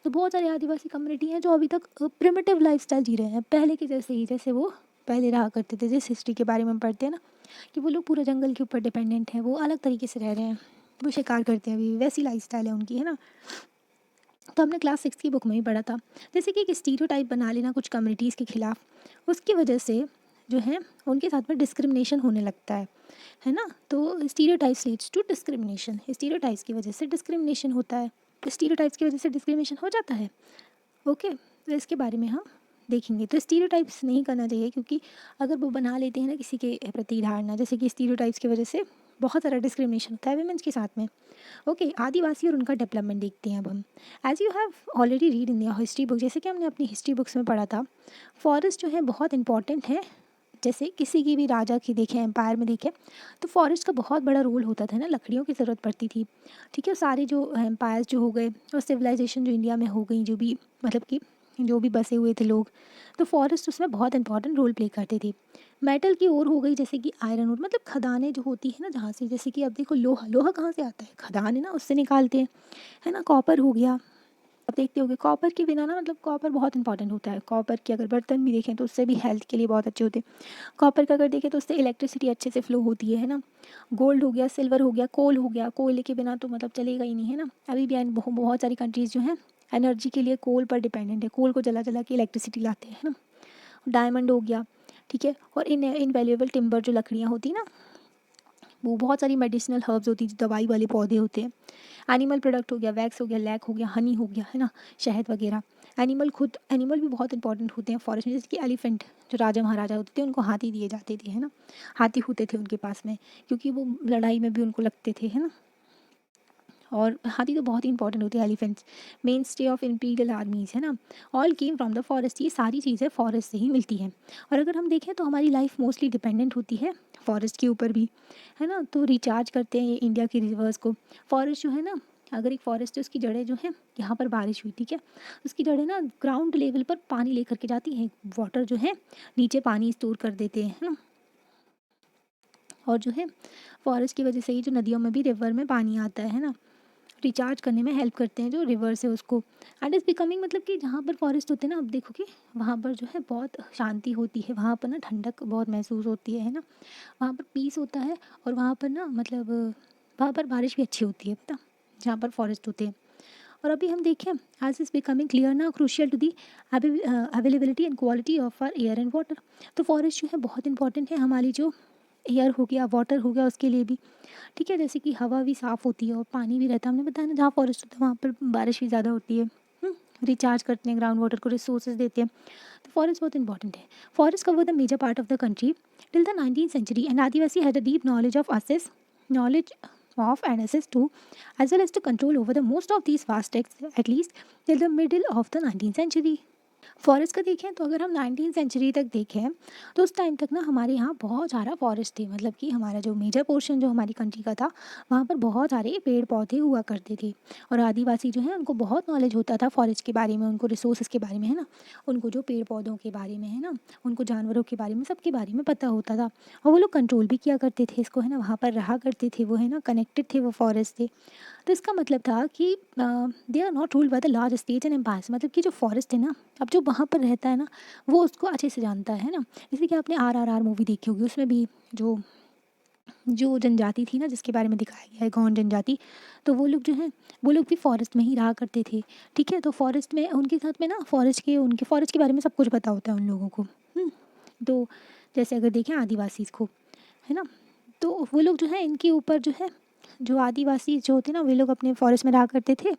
Speaker 1: तो बहुत सारे आदिवासी कम्युनिटी हैं जो अभी तक प्रिमिटिव लाइफस्टाइल जी रहे हैं, पहले के जैसे ही, जैसे वो पहले रहा करते थे। जिस हिस्ट्री के बारे में हम पढ़ते हैं ना कि वो लोग पूरा जंगल के ऊपर डिपेंडेंट हैं, वो अलग तरीके से रह रहे हैं, वो शिकार करते हैं, अभी वैसी लाइफस्टाइल है उनकी, है ना। तो हमने क्लास 6 की बुक में ही पढ़ा था, जैसे कि एक स्टीरियोटाइप बना लेना कुछ कम्युनिटीज़ के खिलाफ, उसकी वजह से जो है उनके साथ में डिस्क्रिमिनेशन होने लगता है ना। तो stereotypes leads to discrimination, stereotypes की वजह से डिस्क्रिमिनेशन होता है, स्टीरियोटाइप्स की वजह से डिस्क्रिमिनेशन हो जाता है। ओके, तो इसके बारे में हम देखेंगे। तो स्टीरियोटाइप्स नहीं करना चाहिए, क्योंकि अगर वो बना लेते हैं ना किसी के प्रति धारणा, जैसे कि स्टीरियोटाइप्स की वजह से बहुत सारा डिस्क्रिमिनेशन होता है वुमेन्स के साथ में। ओके, आदिवासी और उनका डेवलपमेंट देखते हैं अब हम। As you have already read in your history book, जैसे कि हमने अपनी हिस्ट्री बुक्स में पढ़ा था, फॉरेस्ट जो है बहुत इंपॉर्टेंट है। जैसे किसी की भी राजा की देखें, एम्पायर में देखें, तो फॉरेस्ट का बहुत बड़ा रोल होता था ना, लकड़ियों की ज़रूरत पड़ती थी। ठीक है, सारे जो एम्पायर्स जो हो गए और सिविलाइजेशन जो इंडिया में हो गई, जो भी मतलब कि जो भी बसे हुए थे लोग, तो फॉरेस्ट उसमें बहुत इंपॉर्टेंट रोल प्ले करते थे। मेटल की ओर हो गई, जैसे कि आयरन ओर, मतलब खदानें जो होती है ना, जहाँ से, जैसे कि अब देखो लोहा, लोहा कहाँ से आता है, खदान है ना, उससे निकालते हैं, है ना। कॉपर हो गया, अब देखते होगे कॉपर के बिना ना, मतलब कॉपर बहुत इंपॉर्टेंट होता है। कॉपर के अगर बर्तन भी देखें तो उससे भी हेल्थ के लिए बहुत अच्छे होते हैं। कॉपर का अगर देखें तो उससे इलेक्ट्रिसिटी अच्छे से फ्लो होती है ना। गोल्ड हो गया, सिल्वर हो गया, कोल हो गया, कोयले के बिना तो मतलब चलेगा ही नहीं, है ना। अभी भी बहुत सारी कंट्रीज़ जो हैं एनर्जी के लिए कोल पर डिपेंडेंट है, कोल को जला जला के इलेक्ट्रिसिटी लाते हैं, है ना। डायमंड हो गया, ठीक है, और इनवैल्यूएबल टिम्बर जो लकड़ियाँ होती ना, वो बहुत सारी मेडिसिनल हर्ब्स होती हैं, जो दवाई वाले पौधे होते हैं। एनिमल प्रोडक्ट हो गया, वैक्स हो गया, लैक हो गया, हनी हो गया, है ना, शहद वगैरह। एनिमल भी बहुत इंपॉर्टेंट होते हैं फॉरेस्ट में, जैसे कि एलिफेंट, जो राजा महाराजा होते थे उनको हाथी दिए जाते थे, है ना। हाथी होते थे उनके पास में, क्योंकि वो लड़ाई में भी उनको लगते थे, है ना। और हाथी तो बहुत ही इंपॉर्टेंट होती है, elephants main stay of imperial armies, है ना। All came from the forest, ये सारी चीज़ें फॉरेस्ट से ही मिलती हैं। और अगर हम देखें तो हमारी लाइफ मोस्टली डिपेंडेंट होती है फॉरेस्ट के ऊपर भी, है ना। तो रिचार्ज करते हैं ये इंडिया की रिवर्स को। फॉरेस्ट जो है ना, अगर एक फॉरेस्ट है उसकी जड़ें जो हैं, यहाँ पर बारिश हुई, ठीक है, उसकी जड़ें ना ग्राउंड लेवल पर पानी लेकर के जाती हैं, वाटर जो है नीचे पानी स्टोर कर देते हैं, है ना। और जो है फॉरेस्ट की वजह से ही जो नदियों में भी, रिवर में पानी आता है ना। रिचार्ज करने में हेल्प करते हैं, जो रिवर्स है उसको। एंड इज़ बिकमिंग, मतलब कि जहाँ पर फॉरेस्ट होते हैं ना, अब देखोगे वहाँ पर जो है बहुत शांति होती है, वहाँ पर ना ठंडक बहुत महसूस होती है ना, वहाँ पर पीस होता है। और वहाँ पर ना मतलब वहाँ पर बारिश भी अच्छी होती है, पता, जहाँ पर फॉरेस्ट होते हैं। और अभी हम देखें, एज इज़ बिकमिंग क्लियर ना, crucial to the availability and quality of our air and water. तो फॉरेस्ट जो है बहुत इंपॉर्टेंट है हमारी जो एयर हो गया, वाटर हो गया, उसके लिए भी। ठीक है, जैसे कि हवा भी साफ़ होती है और पानी भी रहता है। हमने बताया ना, जहाँ फॉरेस्ट होता है वहाँ पर बारिश भी ज़्यादा होती है। रिचार्ज करते हैं ग्राउंड वाटर को, रिसोर्सेज देते हैं। तो फॉरेस्ट बहुत इंपॉर्टेंट है। Forest cover the major part of the country till the 19th century, and Adivasi had a deep knowledge of and access to, as well as to control over the most of these vast texts, at least till the middle of the 19th century. Forest का देखें तो अगर हम 19th century तक देखें तो उस time तक ना हमारे यहाँ बहुत सारा फॉरेस्ट थे। मतलब कि हमारा जो मेजर पोर्शन जो हमारी कंट्री का था, वहाँ पर बहुत सारे पेड़ पौधे हुआ करते थे। और आदिवासी जो है उनको बहुत नॉलेज होता था फॉरेस्ट के बारे में, उनको रिसोर्सेज के बारे में, है ना, उनको जो पेड़ पौधों के बारे में, है ना, उनको जानवरों के बारे में, सबके बारे में पता होता था। और वो लोग कंट्रोल भी किया करते थे इसको, है ना, वहाँ पर रहा करते थे वो, है ना, कनेक्टेड थे वो फॉरेस्ट से। तो इसका मतलब था कि they are not ruled by the large states and empires. मतलब कि जो फॉरेस्ट है ना, अब जो वहाँ पर रहता है ना, वो उसको अच्छे से जानता है ना। जैसे कि आपने RRR मूवी देखी होगी, उसमें भी जो जो जनजाति थी ना, जिसके बारे में दिखाया गया है, गौंड जनजाति, तो वो लोग जो हैं, वो लोग भी फॉरेस्ट में ही रहा करते थे। ठीक है, तो फॉरेस्ट में उनके साथ में ना उनके फॉरेस्ट के बारे में सब कुछ पता होता है उन लोगों को। तो जैसे अगर देखें आदिवासी को, है ना, तो वो लोग जो है इनके ऊपर जो है, जो आदिवासी जो होते ना, वे लोग अपने फॉरेस्ट में रहा करते थे।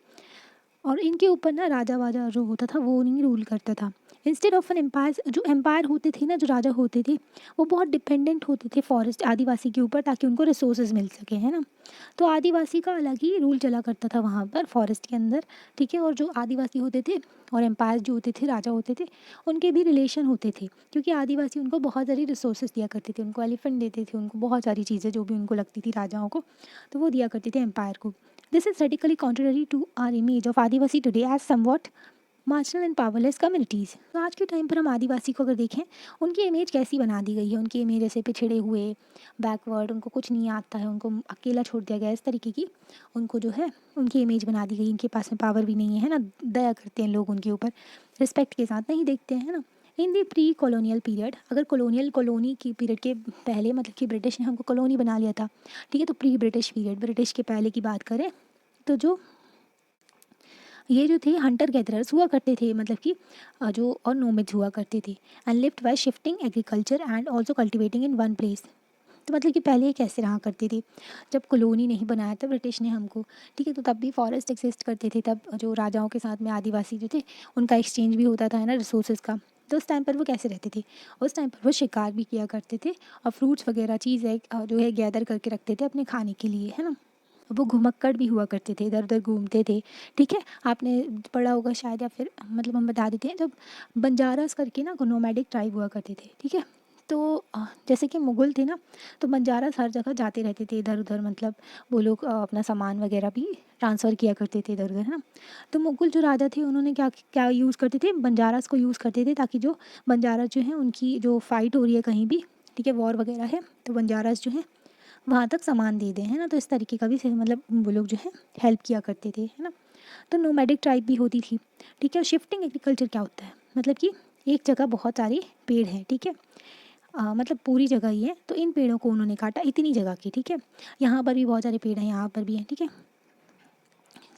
Speaker 1: और इनके ऊपर ना राजा वाजा जो होता था वो नहीं रूल करता था। इंस्टेड ऑफ एन एम्पायर, जो एम्पायर होते थे ना, जो राजा होते थे, वो बहुत डिपेंडेंट होते थे फॉरेस्ट आदिवासी के ऊपर, ताकि उनको रिसोर्सेज मिल सके, है ना। तो आदिवासी का अलग ही रूल चला करता था वहाँ पर फॉरेस्ट के अंदर। ठीक है, और जो आदिवासी होते थे और एम्पायर जो होते थे, राजा होते थे, उनके भी रिलेशन होते थे, क्योंकि आदिवासी उनको बहुत सारी रिसोर्सेज दिया करते थे, उनको एलिफेंट देते थे, उनको बहुत सारी चीज़ें जो भी उनको लगती थी राजाओं को, तो वो दिया करते थे एम्पायर को। This is radically contrary to our image of Adivasi today as somewhat marginal and powerless communities. तो आज के टाइम पर हम आदिवासी को अगर देखें, उनकी इमेज कैसी बना दी गई है, उनकी इमेज ऐसे पिछड़े हुए, बैकवर्ड, उनको कुछ नहीं आता है, उनको अकेला छोड़ दिया गया है, इस तरीके की उनको जो है उनकी इमेज बना दी गई। इनके पास में पावर भी नहीं है ना, दया करते हैं लोग उनके ऊपर, रिस्पेक्ट के साथ नहीं देखते हैं, है ना। इन दी प्री कॉलोनियल पीरियड, अगर कॉलोनी की पीरियड के पहले, मतलब कि ब्रिटिश ने हमको कॉलोनी बना लिया था, ठीक है, तो प्री ब्रिटिश पीरियड, ब्रिटिश के पहले की बात करें तो जो ये जो थे हंटर गैदरर्स हुआ करते थे, मतलब कि जो और नोमैड्स हुआ करते थे, and lived bye shifting agriculture and also cultivating in one place. तो मतलब कि पहले ये कैसे रहा करती थी, जब कॉलोनी नहीं बनाया था ब्रिटिश ने हमको, ठीक है, तो तब भी फॉरेस्ट एग्जिस्ट करते थे, तब जो राजाओं के साथ में आदिवासी जो थे उनका एक्सचेंज भी होता था, है ना, रिसोर्सेज का। तो उस टाइम पर वो कैसे रहते थे, उस टाइम पर वो शिकार भी किया करते थे और फ्रूट्स वगैरह चीज़ें जो है गैदर करके रखते थे अपने खाने के लिए, है ना। वो घुमक्कड़ भी हुआ करते थे, इधर उधर घूमते थे। ठीक है, आपने पढ़ा होगा शायद, या फिर मतलब हम बता देते हैं, जब बंजारास करके ना नोमैडिक ट्राइब हुआ करते थे। ठीक है, तो जैसे कि मुगल थे ना, तो बंजारास हर जगह जाते रहते थे इधर उधर, मतलब वो लोग अपना सामान वगैरह भी ट्रांसफ़र किया करते थे इधर उधर, है ना। तो मुगल जो राजा थे उन्होंने क्या क्या यूज़ करते थे, बंजारास को यूज़ करते थे, ताकि जो बंजारास जो है उनकी जो फ़ाइट हो रही है कहीं भी, ठीक है, वॉर वगैरह है, तो बंजारास जो है वहाँ तक सामान दे दें, है ना। तो इस तरीके का भी मतलब वो लोग जो है हेल्प किया करते थे, है ना। तो नोमैडिक ट्राइब भी होती थी। ठीक है, शिफ्टिंग एग्रीकल्चर क्या होता है, मतलब कि एक जगह बहुत सारे पेड़ हैं, ठीक है, मतलब पूरी जगह ही है, तो इन पेड़ों को उन्होंने काटा, इतनी जगह की, ठीक है, यहाँ पर भी बहुत सारे पेड़ हैं, यहाँ पर भी हैं, ठीक है।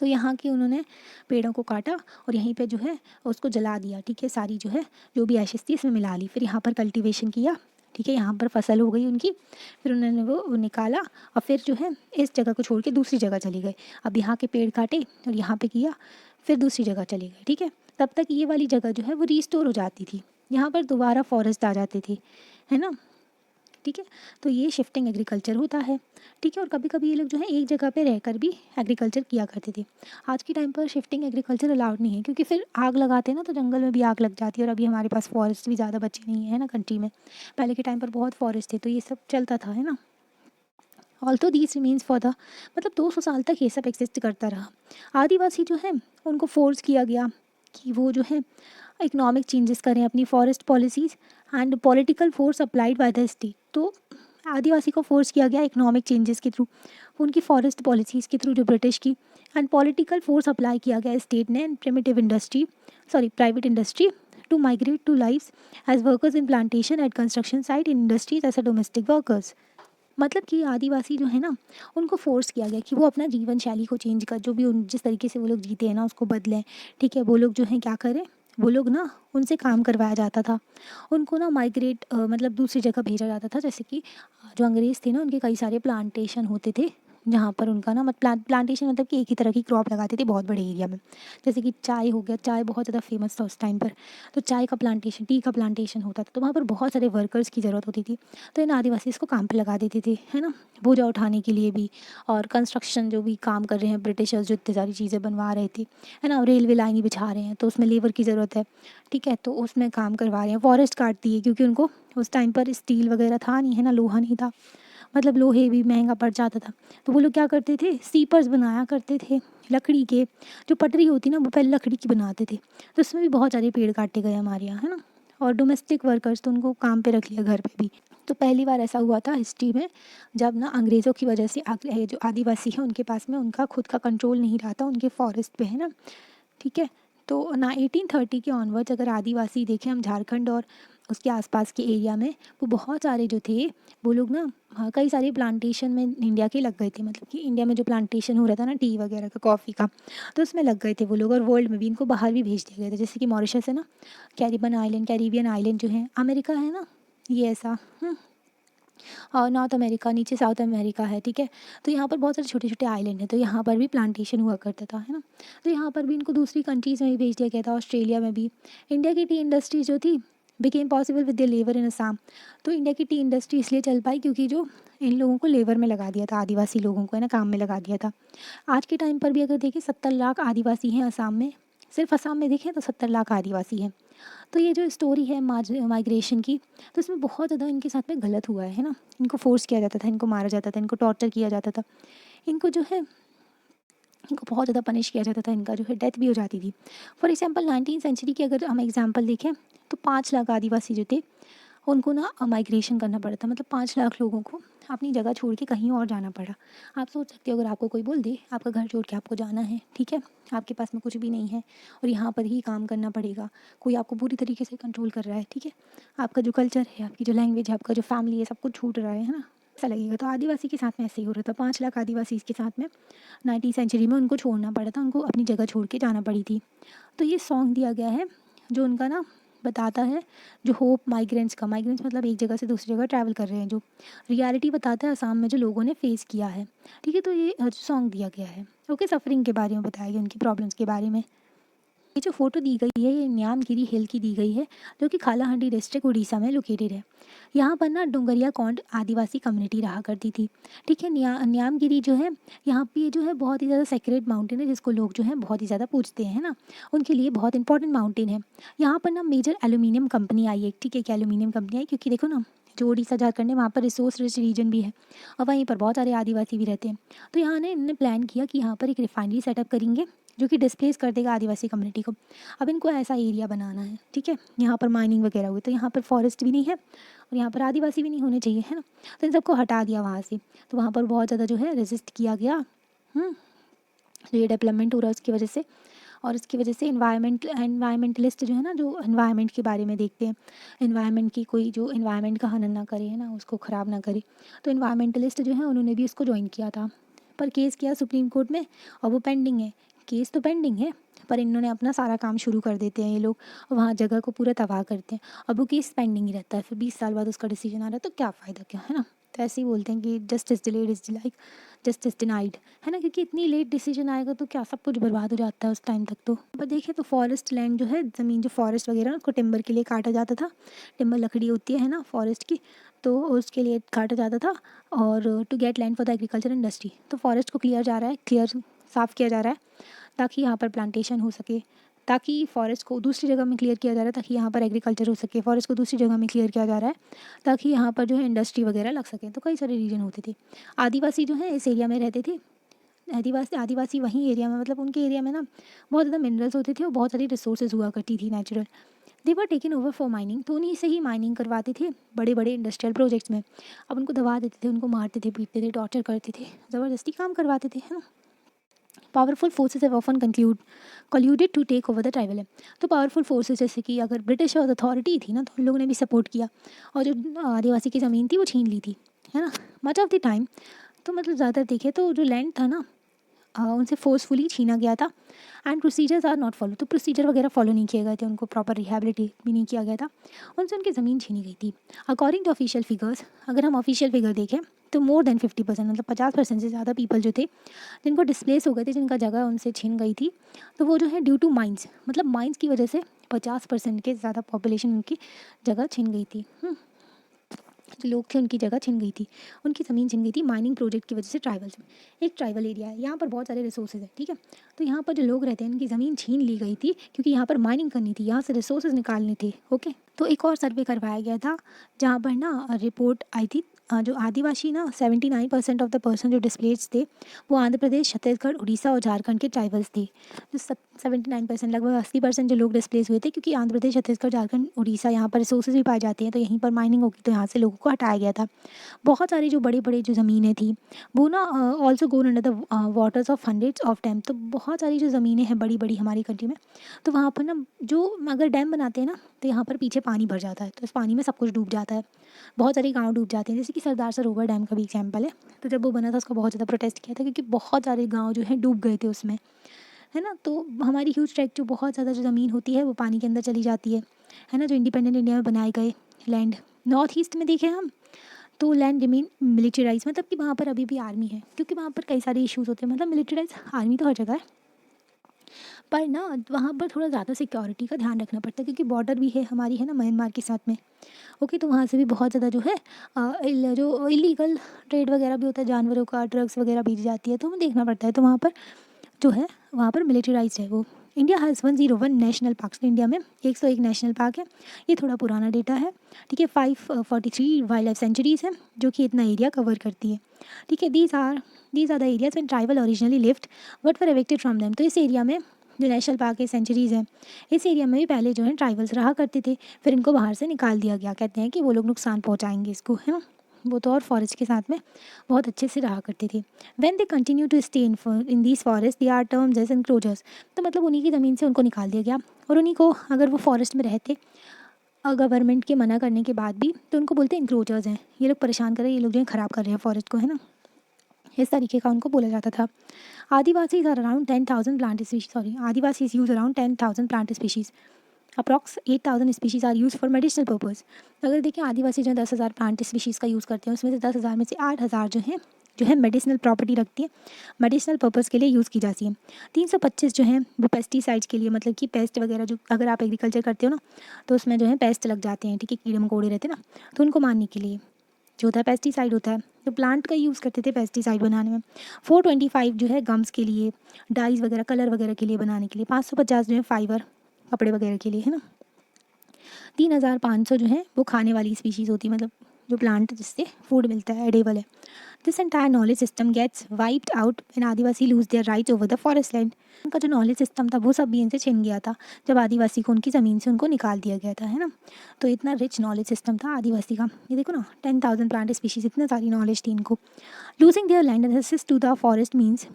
Speaker 1: तो यहाँ के उन्होंने पेड़ों को काटा और यहीं पे जो है उसको जला दिया, ठीक है, सारी जो है जो भी एशेस थी इसमें मिला ली, फिर यहाँ पर कल्टीवेशन किया, ठीक है, यहाँ पर फसल हो गई उनकी, फिर उन्होंने वो निकाला और फिर जो है इस जगह को छोड़ के दूसरी जगह चली गए। अब यहाँ के पेड़ काटे और यहाँ पे किया, फिर दूसरी जगह चली गई, ठीक है। तब तक ये वाली जगह जो है वो रिस्टोर हो जाती थी, यहाँ पर दोबारा फॉरेस्ट आ जाते थे, है ना। ठीक है, तो ये शिफ्टिंग एग्रीकल्चर होता है। ठीक है, और कभी कभी ये लोग जो है एक जगह पे रहकर भी एग्रीकल्चर किया करते थे। आज के टाइम पर शिफ्टिंग एग्रीकल्चर अलाउड नहीं है, क्योंकि फिर आग लगाते हैं ना, तो जंगल में भी आग लग जाती है, और अभी हमारे पास फॉरेस्ट भी ज़्यादा बचे नहीं है ना कंट्री में। पहले के टाइम पर बहुत फॉरेस्ट थे, तो ये सब चलता था, है ना। ऑल्सो दीज रिमीन्स फॉर द, मतलब 200 साल तक ये सब एग्जिस्ट करता रहा। आदिवासी जो है उनको फोर्स किया गया कि वो जो है इकोनॉमिक चेंजेस करें, अपनी forest policies and political force applied by the state. तो आदिवासी को फोर्स किया गया इकोनॉमिक चेंजेस के थ्रू, उनकी फॉरेस्ट पॉलिसीज़ के थ्रू जो ब्रिटिश की, एंड पॉलिटिकल फोर्स अप्लाई किया गया स्टेट ने private industry to migrate to lives as workers in plantation at construction site in industries as a domestic workers. मतलब कि आदिवासी जो है ना, उनको फोर्स किया गया कि वो अपना जीवन शैली को चेंज कर, जो भी उन जिस तरीके से वो लोग जीते हैं ना उसको बदलें। ठीक है, वो लोग जो हैं क्या करें, वो लोग ना उनसे काम करवाया जाता था, उनको ना माइग्रेट मतलब दूसरी जगह भेजा जाता था। जैसे कि जो अंग्रेज़ थे ना, उनके कई सारे प्लांटेशन होते थे जहाँ पर उनका ना प्लांटेशन मतलब कि एक ही तरह की क्रॉप लगाते थे बहुत बड़े एरिया में। जैसे कि चाय हो गया, चाय बहुत ज़्यादा फेमस था उस टाइम पर, तो चाय का प्लांटेशन, टी का प्लांटेशन होता था, तो वहाँ पर बहुत सारे वर्कर्स की ज़रूरत होती थी। तो इन आदिवासी इसको काम पे लगा देते थे, है ना, बोझा उठाने के लिए भी, और कंस्ट्रक्शन जो भी काम कर रहे हैं ब्रिटिशर्स, जो इतनी सारी चीज़ें बनवा रहे थे, है ना, रेलवे लाइन ही बिछा रहे हैं तो उसमें लेबर की ज़रूरत है। ठीक है, तो उसमें काम करवा रहे हैं, फॉरेस्ट काट दिए क्योंकि उनको उस टाइम पर स्टील वगैरह था नहीं, है ना, लोहा नहीं था, मतलब लोहे भी महंगा पड़ जाता था। तो वो लोग क्या करते थे, सीपर्स बनाया करते थे लकड़ी के, जो पटरी होती ना वो पहले लकड़ी की बनाते थे। तो उसमें भी बहुत सारे पेड़ काटे गए हमारे यहाँ, है ना। और डोमेस्टिक वर्कर्स तो उनको काम पे रख लिया घर पे भी। तो पहली बार ऐसा हुआ था हिस्ट्री में, जब ना अंग्रेज़ों की वजह से जो आदिवासी है उनके पास में उनका खुद का कंट्रोल नहीं रहा था उनके फॉरेस्ट पे, है ना। ठीक है, तो ना 1830 के ऑनवर्ड्स अगर आदिवासी देखें हम झारखंड और उसके आसपास के एरिया में, वो बहुत सारे जो थे वो लोग ना, हाँ, कई सारे प्लांटेशन में इंडिया के लग गए थे। मतलब कि इंडिया में जो प्लांटेशन हो रहा था ना टी वगैरह का, कॉफ़ी का, तो उसमें लग गए थे वो लोग, और वर्ल्ड में भी इनको बाहर भी भेज दिया गया था। जैसे कि मॉरिशस है ना, कैरिबियन आइलैंड जो है, अमेरिका है ना, ये ऐसा और नॉर्थ अमेरिका, नीचे साउथ अमेरिका है। ठीक है, तो यहाँ पर बहुत सारे छोटे छोटे आइलैंड हैं, तो यहाँ पर भी प्लांटेशन हुआ करता था, है ना। तो यहाँ पर भी इनको दूसरी कंट्रीज़ में भी भेज दिया गया था, ऑस्ट्रेलिया में भी। इंडिया की टी इंडस्ट्री जो थी became possible with the labour in Assam. तो इंडिया की टी इंडस्ट्री इसलिए चल पाई क्योंकि जो इन लोगों को लेबर में लगा दिया था, आदिवासी लोगों को, है ना, काम में लगा दिया था। आज के टाइम पर भी अगर देखें 70 लाख आदिवासी हैं असम में, सिर्फ असम में देखें तो 70 लाख आदिवासी हैं। तो ये जो स्टोरी है माइग्रेशन की, तो इसमें बहुत ज़्यादा इनके साथ में गलत हुआ है ना। इनको फोर्स किया जाता था, इनको मारा जाता था, इनको टॉर्चर किया जाता था, इनको जो है इनको बहुत ज़्यादा पनिश किया जाता था, इनका जो है डेथ भी हो जाती थी। फॉर एग्जांपल 19 सेंचुरी की अगर हम एग्जांपल देखें तो 5 लाख आदिवासी जो थे उनको ना माइग्रेशन करना पड़ा था। मतलब 5 लाख लोगों को अपनी जगह छोड़ के कहीं और जाना पड़ा। आप सोच सकते हो, अगर आपको कोई बोल दे आपका घर छोड़ के आपको जाना है, ठीक है, आपके पास में कुछ भी नहीं है और यहाँ पर ही काम करना पड़ेगा, कोई आपको पूरी तरीके से कंट्रोल कर रहा है, ठीक है, आपका जो कल्चर है, आपकी जो लैंग्वेज है, आपका जो फैमिली है, सब कुछ छूट रहा है ना, ऐसा लगेगा। तो आदिवासी के साथ में ऐसे ही हो रहा था। 5 लाख आदिवासी के साथ में 19 सेंचुरी में उनको छोड़ना पड़ा था, उनको अपनी जगह छोड़ के जाना पड़ी थी। तो ये सॉन्ग दिया गया है जो उनका ना बताता है, जो होप माइग्रेंट्स का, माइग्रेंट्स मतलब एक जगह से दूसरी जगह ट्रैवल कर रहे हैं, जो रियलिटी बताता है असम में जो लोगों ने फेस किया है। ठीक है, तो ये सॉन्ग दिया गया है। ओके, सफरिंग के बारे में बताया गया, उनकी प्रॉब्लम्स के बारे में। ये जो फ़ोटो दी गई है ये न्यामगिरी हिल की दी गई है, जो कि कालाहांडी डिस्ट्रिक्ट उड़ीसा में लोकेटेड है। यहाँ पर ना डोंगरिया कौंड आदिवासी कम्युनिटी रहा करती थी। ठीक है, न्यामगिरी जो है, यहाँ पे जो है बहुत ही ज़्यादा सेक्रेट माउंटेन है, जिसको लोग जो है बहुत ही ज़्यादा पूजते हैं ना, उनके लिए बहुत इंपॉर्टेंट माउंटेन है। यहाँ पर ना मेजर एल्यूमिनियम कंपनी आई है। ठीक है, एक एल्यूमिनियम कंपनी आई, क्योंकि देखो ना, जो उड़ीसा झारखंड है वहाँ पर रिसोर्स रिच रीजन भी है और वहीं पर बहुत सारे आदिवासी भी रहते हैं। तो यहाँ ने इन्होंने प्लान किया कि यहाँ पर एक रिफाइनरी सेटअप करेंगे जो कि डिस्प्लेस कर देगा आदिवासी कम्युनिटी को। अब इनको ऐसा एरिया बनाना है, ठीक है, यहाँ पर माइनिंग वगैरह हुई, तो यहाँ पर फॉरेस्ट भी नहीं है और यहाँ पर आदिवासी भी नहीं होने चाहिए, है ना। तो इन सबको हटा दिया वहाँ से। तो वहाँ पर बहुत ज़्यादा जो है रेजिस्ट किया गया। जो ये डेवलपमेंट हो रहा है उसकी वजह से, और इसकी वजह से इन्वायरमेंटलिस्ट जो है ना, जो इन्वायरमेंट के बारे में देखते हैं, इन्वायरमेंट की कोई जो इन्वायरमेंट का हनन ना करे, है ना, उसको ख़राब ना करे, तो इन्वायरमेंटलिस्ट जो है उन्होंने भी इसको ज्वाइन किया था। पर केस किया सुप्रीम कोर्ट में और वो पेंडिंग है। केस तो पेंडिंग है, पर इन्होंने अपना सारा काम शुरू कर देते हैं ये लोग, वहाँ जगह को पूरा तबाह करते हैं। अब वो केस पेंडिंग ही रहता है, फिर 20 साल बाद उसका डिसीजन आ रहा है, तो क्या फ़ायदा, क्या, है ना। तो ऐसे ही बोलते हैं कि justice delayed is like justice denied, है ना, क्योंकि इतनी लेट डिसीजन आएगा तो क्या सब कुछ बर्बाद हो जाता है उस टाइम तक। तो पर देखें तो फॉरेस्ट लैंड जो है, ज़मीन जो फॉरेस्ट वगैरह उसको टिम्बर के लिए काटा जाता था। टिम्बर लकड़ी होती है ना फॉरेस्ट की, तो उसके लिए काटा जाता था, और to get land for the agriculture industry. तो फॉरेस्ट को साफ़ किया जा रहा है ताकि यहाँ पर प्लांटेशन हो सके, ताकि फॉरेस्ट को दूसरी जगह में क्लियर किया जा रहा है ताकि यहाँ पर एग्रीकल्चर हो सके। फॉरेस्ट को दूसरी जगह में क्लियर किया जा रहा है ताकि यहाँ पर जो है इंडस्ट्री वगैरह लग सके। तो कई सारे रीजन होते थे। आदिवासी जो है इस एरिया में रहते थे। आदिवासी वहीं एरिया में, मतलब उनके एरिया में ना बहुत ज़्यादा मिनरल्स होते थे और बहुत सारी रिसोर्सेज हुआ करती थी natural. They were taken over for mining, तो उन्हीं से ही माइनिंग करवाते थे बड़े बड़े इंडस्ट्रियल प्रोजेक्ट्स में। अब उनको दबा देते थे, उनको मारते थे, पीटते थे, टॉर्चर करते थे, ज़बरदस्ती काम करवाते थे, है ना। Powerful forces have often colluded to take over the tribal है। तो पावरफुल फोर्सेस जैसे कि अगर ब्रिटिश अथॉरिटी थी ना, तो उन लोगों ने भी सपोर्ट किया और जो आदिवासी की ज़मीन थी वो छीन ली थी, है ना। मच ऑफ द टाइम तो मतलब ज़्यादातर देखे तो जो लैंड था ना उनसे फोर्सफुली छीना गया था। And procedures are not follow, तो प्रोसीजर वगैरह फॉलो नहीं किए गए थे, उनको प्रॉपर रिहेबिलिटी भी नहीं किया गया था, उनसे उनकी ज़मीन छीनी गई थी। अकॉर्डिंग टू ऑफिशियल फिगर्स, अगर हम ऑफिशियल फिगर देखें तो मोर देन 50%, मतलब 50% से ज़्यादा पीपल जो थे जिनको डिस्प्लेस हो गए थे, जिनका जगह उनसे छीन गई थी, तो वो जो है ड्यू टू माइंस, मतलब माइंस की वजह से 50% के ज़्यादा पॉपुलेशन उनकी जगह छीन गई थी। जो लोग थे उनकी जगह छिन गई थी, उनकी ज़मीन छिन गई थी माइनिंग प्रोजेक्ट की वजह से। ट्राइबल्स में एक ट्राइबल एरिया है, यहाँ पर बहुत सारे रिसोर्सेज हैं, ठीक है। तो यहाँ पर जो लोग रहते हैं उनकी ज़मीन छीन ली गई थी क्योंकि यहाँ पर माइनिंग करनी थी, यहाँ से रिसोर्सेज निकालने थे, ओके। तो एक और सर्वे करवाया गया था जहाँ पर ना रिपोर्ट आई थी, जो आदिवासी ना 79% ऑफ द पर्सन जो डिस्प्लेस्ड थे वो आंध्र प्रदेश, छत्तीसगढ़, उड़ीसा और झारखंड के ट्राइबल्स थे। जो 79%, लगभग 80% जो लोग डिस्प्लेस हुए थे, क्योंकि आंध्र प्रदेश, छत्तीसगढ़, झारखंड, उड़ीसा यहाँ पर रिसोर्सेज भी पाए जाते हैं, तो यहीं पर माइनिंग होगी, तो यहाँ से लोगों को हटाया गया था। बहुत सारी जो बड़े बड़े जो ज़मीनें थी वो ना also gonna under the waters of hundreds of dam. तो बहुत सारी जो ज़मीनें हैं बड़ी बड़ी हमारी कंट्री में, तो वहाँ पर ना जो अगर डैम बनाते हैं ना तो यहाँ पर पीछे पानी भर जाता है, तो इस पानी में सब कुछ डूब जाता है, बहुत सारे गांव डूब जाते हैं। जैसे कि सरदार सरोवर डैम का भी एग्जाम्पल है, तो जब वो बना था उसका बहुत ज़्यादा प्रोटेस्ट किया था क्योंकि बहुत सारे गाँव जो हैं डूब गए थे उसमें, है ना। तो हमारी ह्यूज ट्रैक्ट जो बहुत ज़्यादा जो ज़मीन होती है वो पानी के अंदर चली जाती है ना। जो इंडिपेंडेंट इंडिया में बनाए गए लैंड, नॉर्थ ईस्ट में देखें हम तो लैंड रिमेन मिलिटराइज, मतलब कि वहाँ पर अभी भी आर्मी है, क्योंकि वहाँ पर कई सारे इश्यूज होते हैं। मतलब मिलिटराइज आर्मी तो हर जगह है, पर ना वहाँ पर थोड़ा ज़्यादा सिक्योरिटी का ध्यान रखना पड़ता है क्योंकि बॉर्डर भी है हमारी, है ना, म्यांमार के साथ में, ओके। तो वहाँ से भी बहुत ज़्यादा जो है जो इलीगल ट्रेड वगैरह भी होता है, जानवरों का, ड्रग्स वगैरह भेजी जाती है, तो हमें देखना पड़ता है। तो वहाँ पर जो है वहाँ पर मिलिटराइज है वो। India has 101 national parks, India में 101 नेशनल पार्क है। ये थोड़ा पुराना डेटा है, ठीक है। 543 वाइल्ड लाइफ सेंचुरीज़ हैं जो कि इतना एरिया कवर करती है, ठीक है। These are the areas when tribal originally lived but were evicted from them. तो इस एरिया में जो नेशनल पार्क है, सेंचुरीज़ हैं, इस एरिया में भी पहले जो है ट्राइबल्स रहा करते थे, फिर इनको बाहर से निकाल दिया गया। कहते हैं कि वो लोग नुकसान पहुँचाएंगे इसको, है ना। वो तो और फॉरेस्ट के साथ में बहुत अच्छे से रहा करते थे। When they continue to stay in these forest they are terms as encroachers. तो मतलब उन्हीं की ज़मीन से उनको निकाल दिया गया और उन्हीं को, अगर वो फॉरेस्ट में रहते गवर्नमेंट के मना करने के बाद भी, तो उनको बोलते हैं इंक्रोचर्स हैं, ये लोग परेशान कर रहे हैं, ये लोग जो है ख़राब कर रहे हैं फॉरेस्ट को, है ना। इस तरीके का उनको बोला जाता था। Adivasis are around 10,000 plant species, sorry, Adivasis use around 10,000 plant species, approx 8,000 species are use for medicinal purpose. अगर देखें आदिवासी जो है 10,000 प्लांट स्पीशीज़ का यूज़ करते हैं, उसमें से 10,000 में से 8,000 जो है मेडिसिनल प्रॉपर्टी रखती है, मेडिसिनल पर्पज़ के लिए यूज़ की जाती है। 325 जो है वो पेस्टिसाइड्स के लिए, मतलब कि पेस्ट वगैरह, जो अगर आप एग्रीकल्चर करते हो ना तो उसमें जो है पेस्ट लग जाते हैं, ठीक है, कीड़े मकोड़े रहते हैं ना, तो उनको मारने के लिए जो होता है पेस्टिसाइड होता है, तो प्लांट का यूज़ करते थे पेस्टिसाइड बनाने में। 425 जो है गम्स के लिए, डाइज वगैरह, कलर वगैरह के लिए बनाने के लिए। 550 जो है फाइबर, कपड़े वगैरह के लिए, है ना। 3,500 जो है वो खाने वाली स्पीशीज़ होती है, मतलब जो प्लांट जिससे फूड मिलता है, एडेबल है। This entire knowledge system gets wiped out when Adivasi lose their rights over the forest land. उनका जो नॉलेज सिस्टम था वो सब भी इनसे छिन गया था जब आदिवासी को उनकी ज़मीन से उनको निकाल दिया गया था, है ना। तो इतना रिच नॉलेज सिस्टम था आदिवासी का, ये देखो ना, 10,000 प्लांट स्पीशीज़, इतनी सारी नॉलेज थी इनको। Losing their land and access to the forest means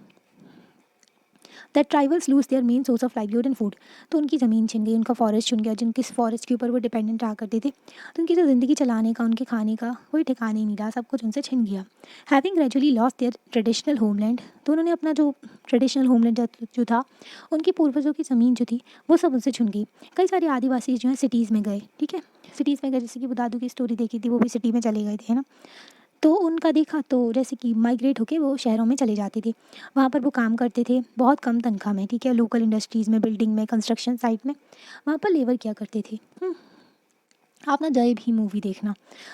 Speaker 1: that tribals lose their main source of livelihood and food. तो उनकी ज़मीन छिन गई, उनका फॉरेस्ट छिन गया, जिनके फॉरेस्ट के ऊपर वो डिपेंडेंट रहा करते थे, तो उनकी जो ज़िंदगी चलाने का, उनके खाने का कोई ठिकाने नहीं रहा, सब कुछ उनसे छिन गया। Having gradually lost their traditional homeland, तो उन्होंने अपना जो ट्रेडिशनल होमलैंड जो था, उनके पूर्वजों की ज़मीन जो थी वो सब उनसे छिन गई। कई सारे आदिवासी जो हैं सिटीज़ में गए, ठीक है, सिटीज़ में गए, जैसे कि वो दादू की स्टोरी देखी थी, वो भी सिटी में चले गए थे, है ना। तो उनका देखा तो जैसे कि माइग्रेट होके वो शहरों में चले जाते थे, वहाँ पर वो काम करते थे बहुत कम तनख्वाह में, ठीक है, लोकल इंडस्ट्रीज़ में, बिल्डिंग में, कंस्ट्रक्शन साइट में, वहाँ पर लेबर किया करते थे। आप ना जय भीम मूवी देखना,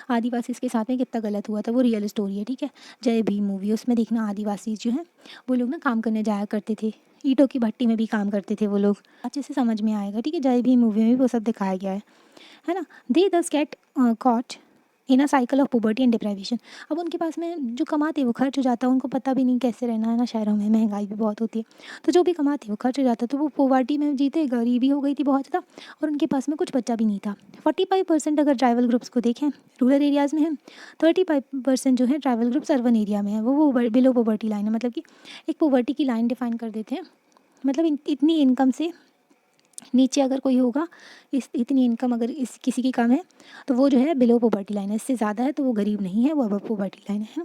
Speaker 1: आदिवासी के साथ में कितना गलत हुआ था, वो रियल स्टोरी है, ठीक है। जय भीम मूवी, उसमें देखना आदिवासी जो हैं वो लोग ना काम करने जाया करते थे, ईंटों की भट्टी में भी काम करते थे वो लोग, अच्छे से समझ में आएगा, ठीक है। जय भीम मूवी में भी वो सब दिखाया गया है ना। दे दस get caught in a cycle of poverty and deprivation. अब उनके पास में जो कमाते हैं वो खर्च हो जाता है, उनको पता भी नहीं कैसे रहना है ना, शहरों में महंगाई भी बहुत होती है, तो जो भी कमाते हैं वो खर्च हो जाता है, तो वो पोवर्टी में जीते, गरीबी हो गई थी बहुत ज़्यादा, और उनके पास में कुछ बच्चा भी नहीं था। 45% अगर ट्राइबल ग्रुप्स को देखें रूरल एरियाज़ में है, 35% जो है ट्राइबल ग्रुप्स अर्बन एरिया में है, वो बिलो पोवर्टी लाइन है। मतलब कि एक पोवर्टी की लाइन डिफाइन कर देते हैं, मतलब इतनी इनकम से नीचे अगर कोई होगा, इतनी इनकम अगर इस किसी की कम है तो वो जो है बिलो पोवर्टी लाइन है, इससे ज़्यादा है तो वो गरीब नहीं है, वो अबव पोवर्टी लाइन है।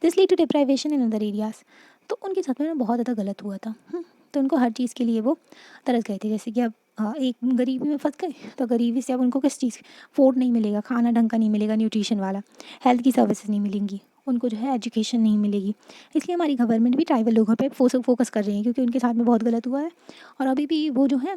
Speaker 1: This lead to deprivation in other areas. तो उनके साथ में ना बहुत ज़्यादा गलत हुआ था। तो उनको हर चीज़ के लिए वो तरस गए थे, जैसे कि अब एक गरीबी में फंस गए, तो गरीबी से अब उनको किस चीज़ फूड नहीं मिलेगा, खाना ढंग का नहीं मिलेगा, न्यूट्रिशन वाला, हेल्थ की सर्विसेज नहीं मिलेंगी, उनको जो है एजुकेशन नहीं मिलेगी। इसलिए हमारी गवर्नमेंट भी ट्राइबल लोगों पे फोकस कर रही है, क्योंकि उनके साथ में बहुत गलत हुआ है। और अभी भी वो जो है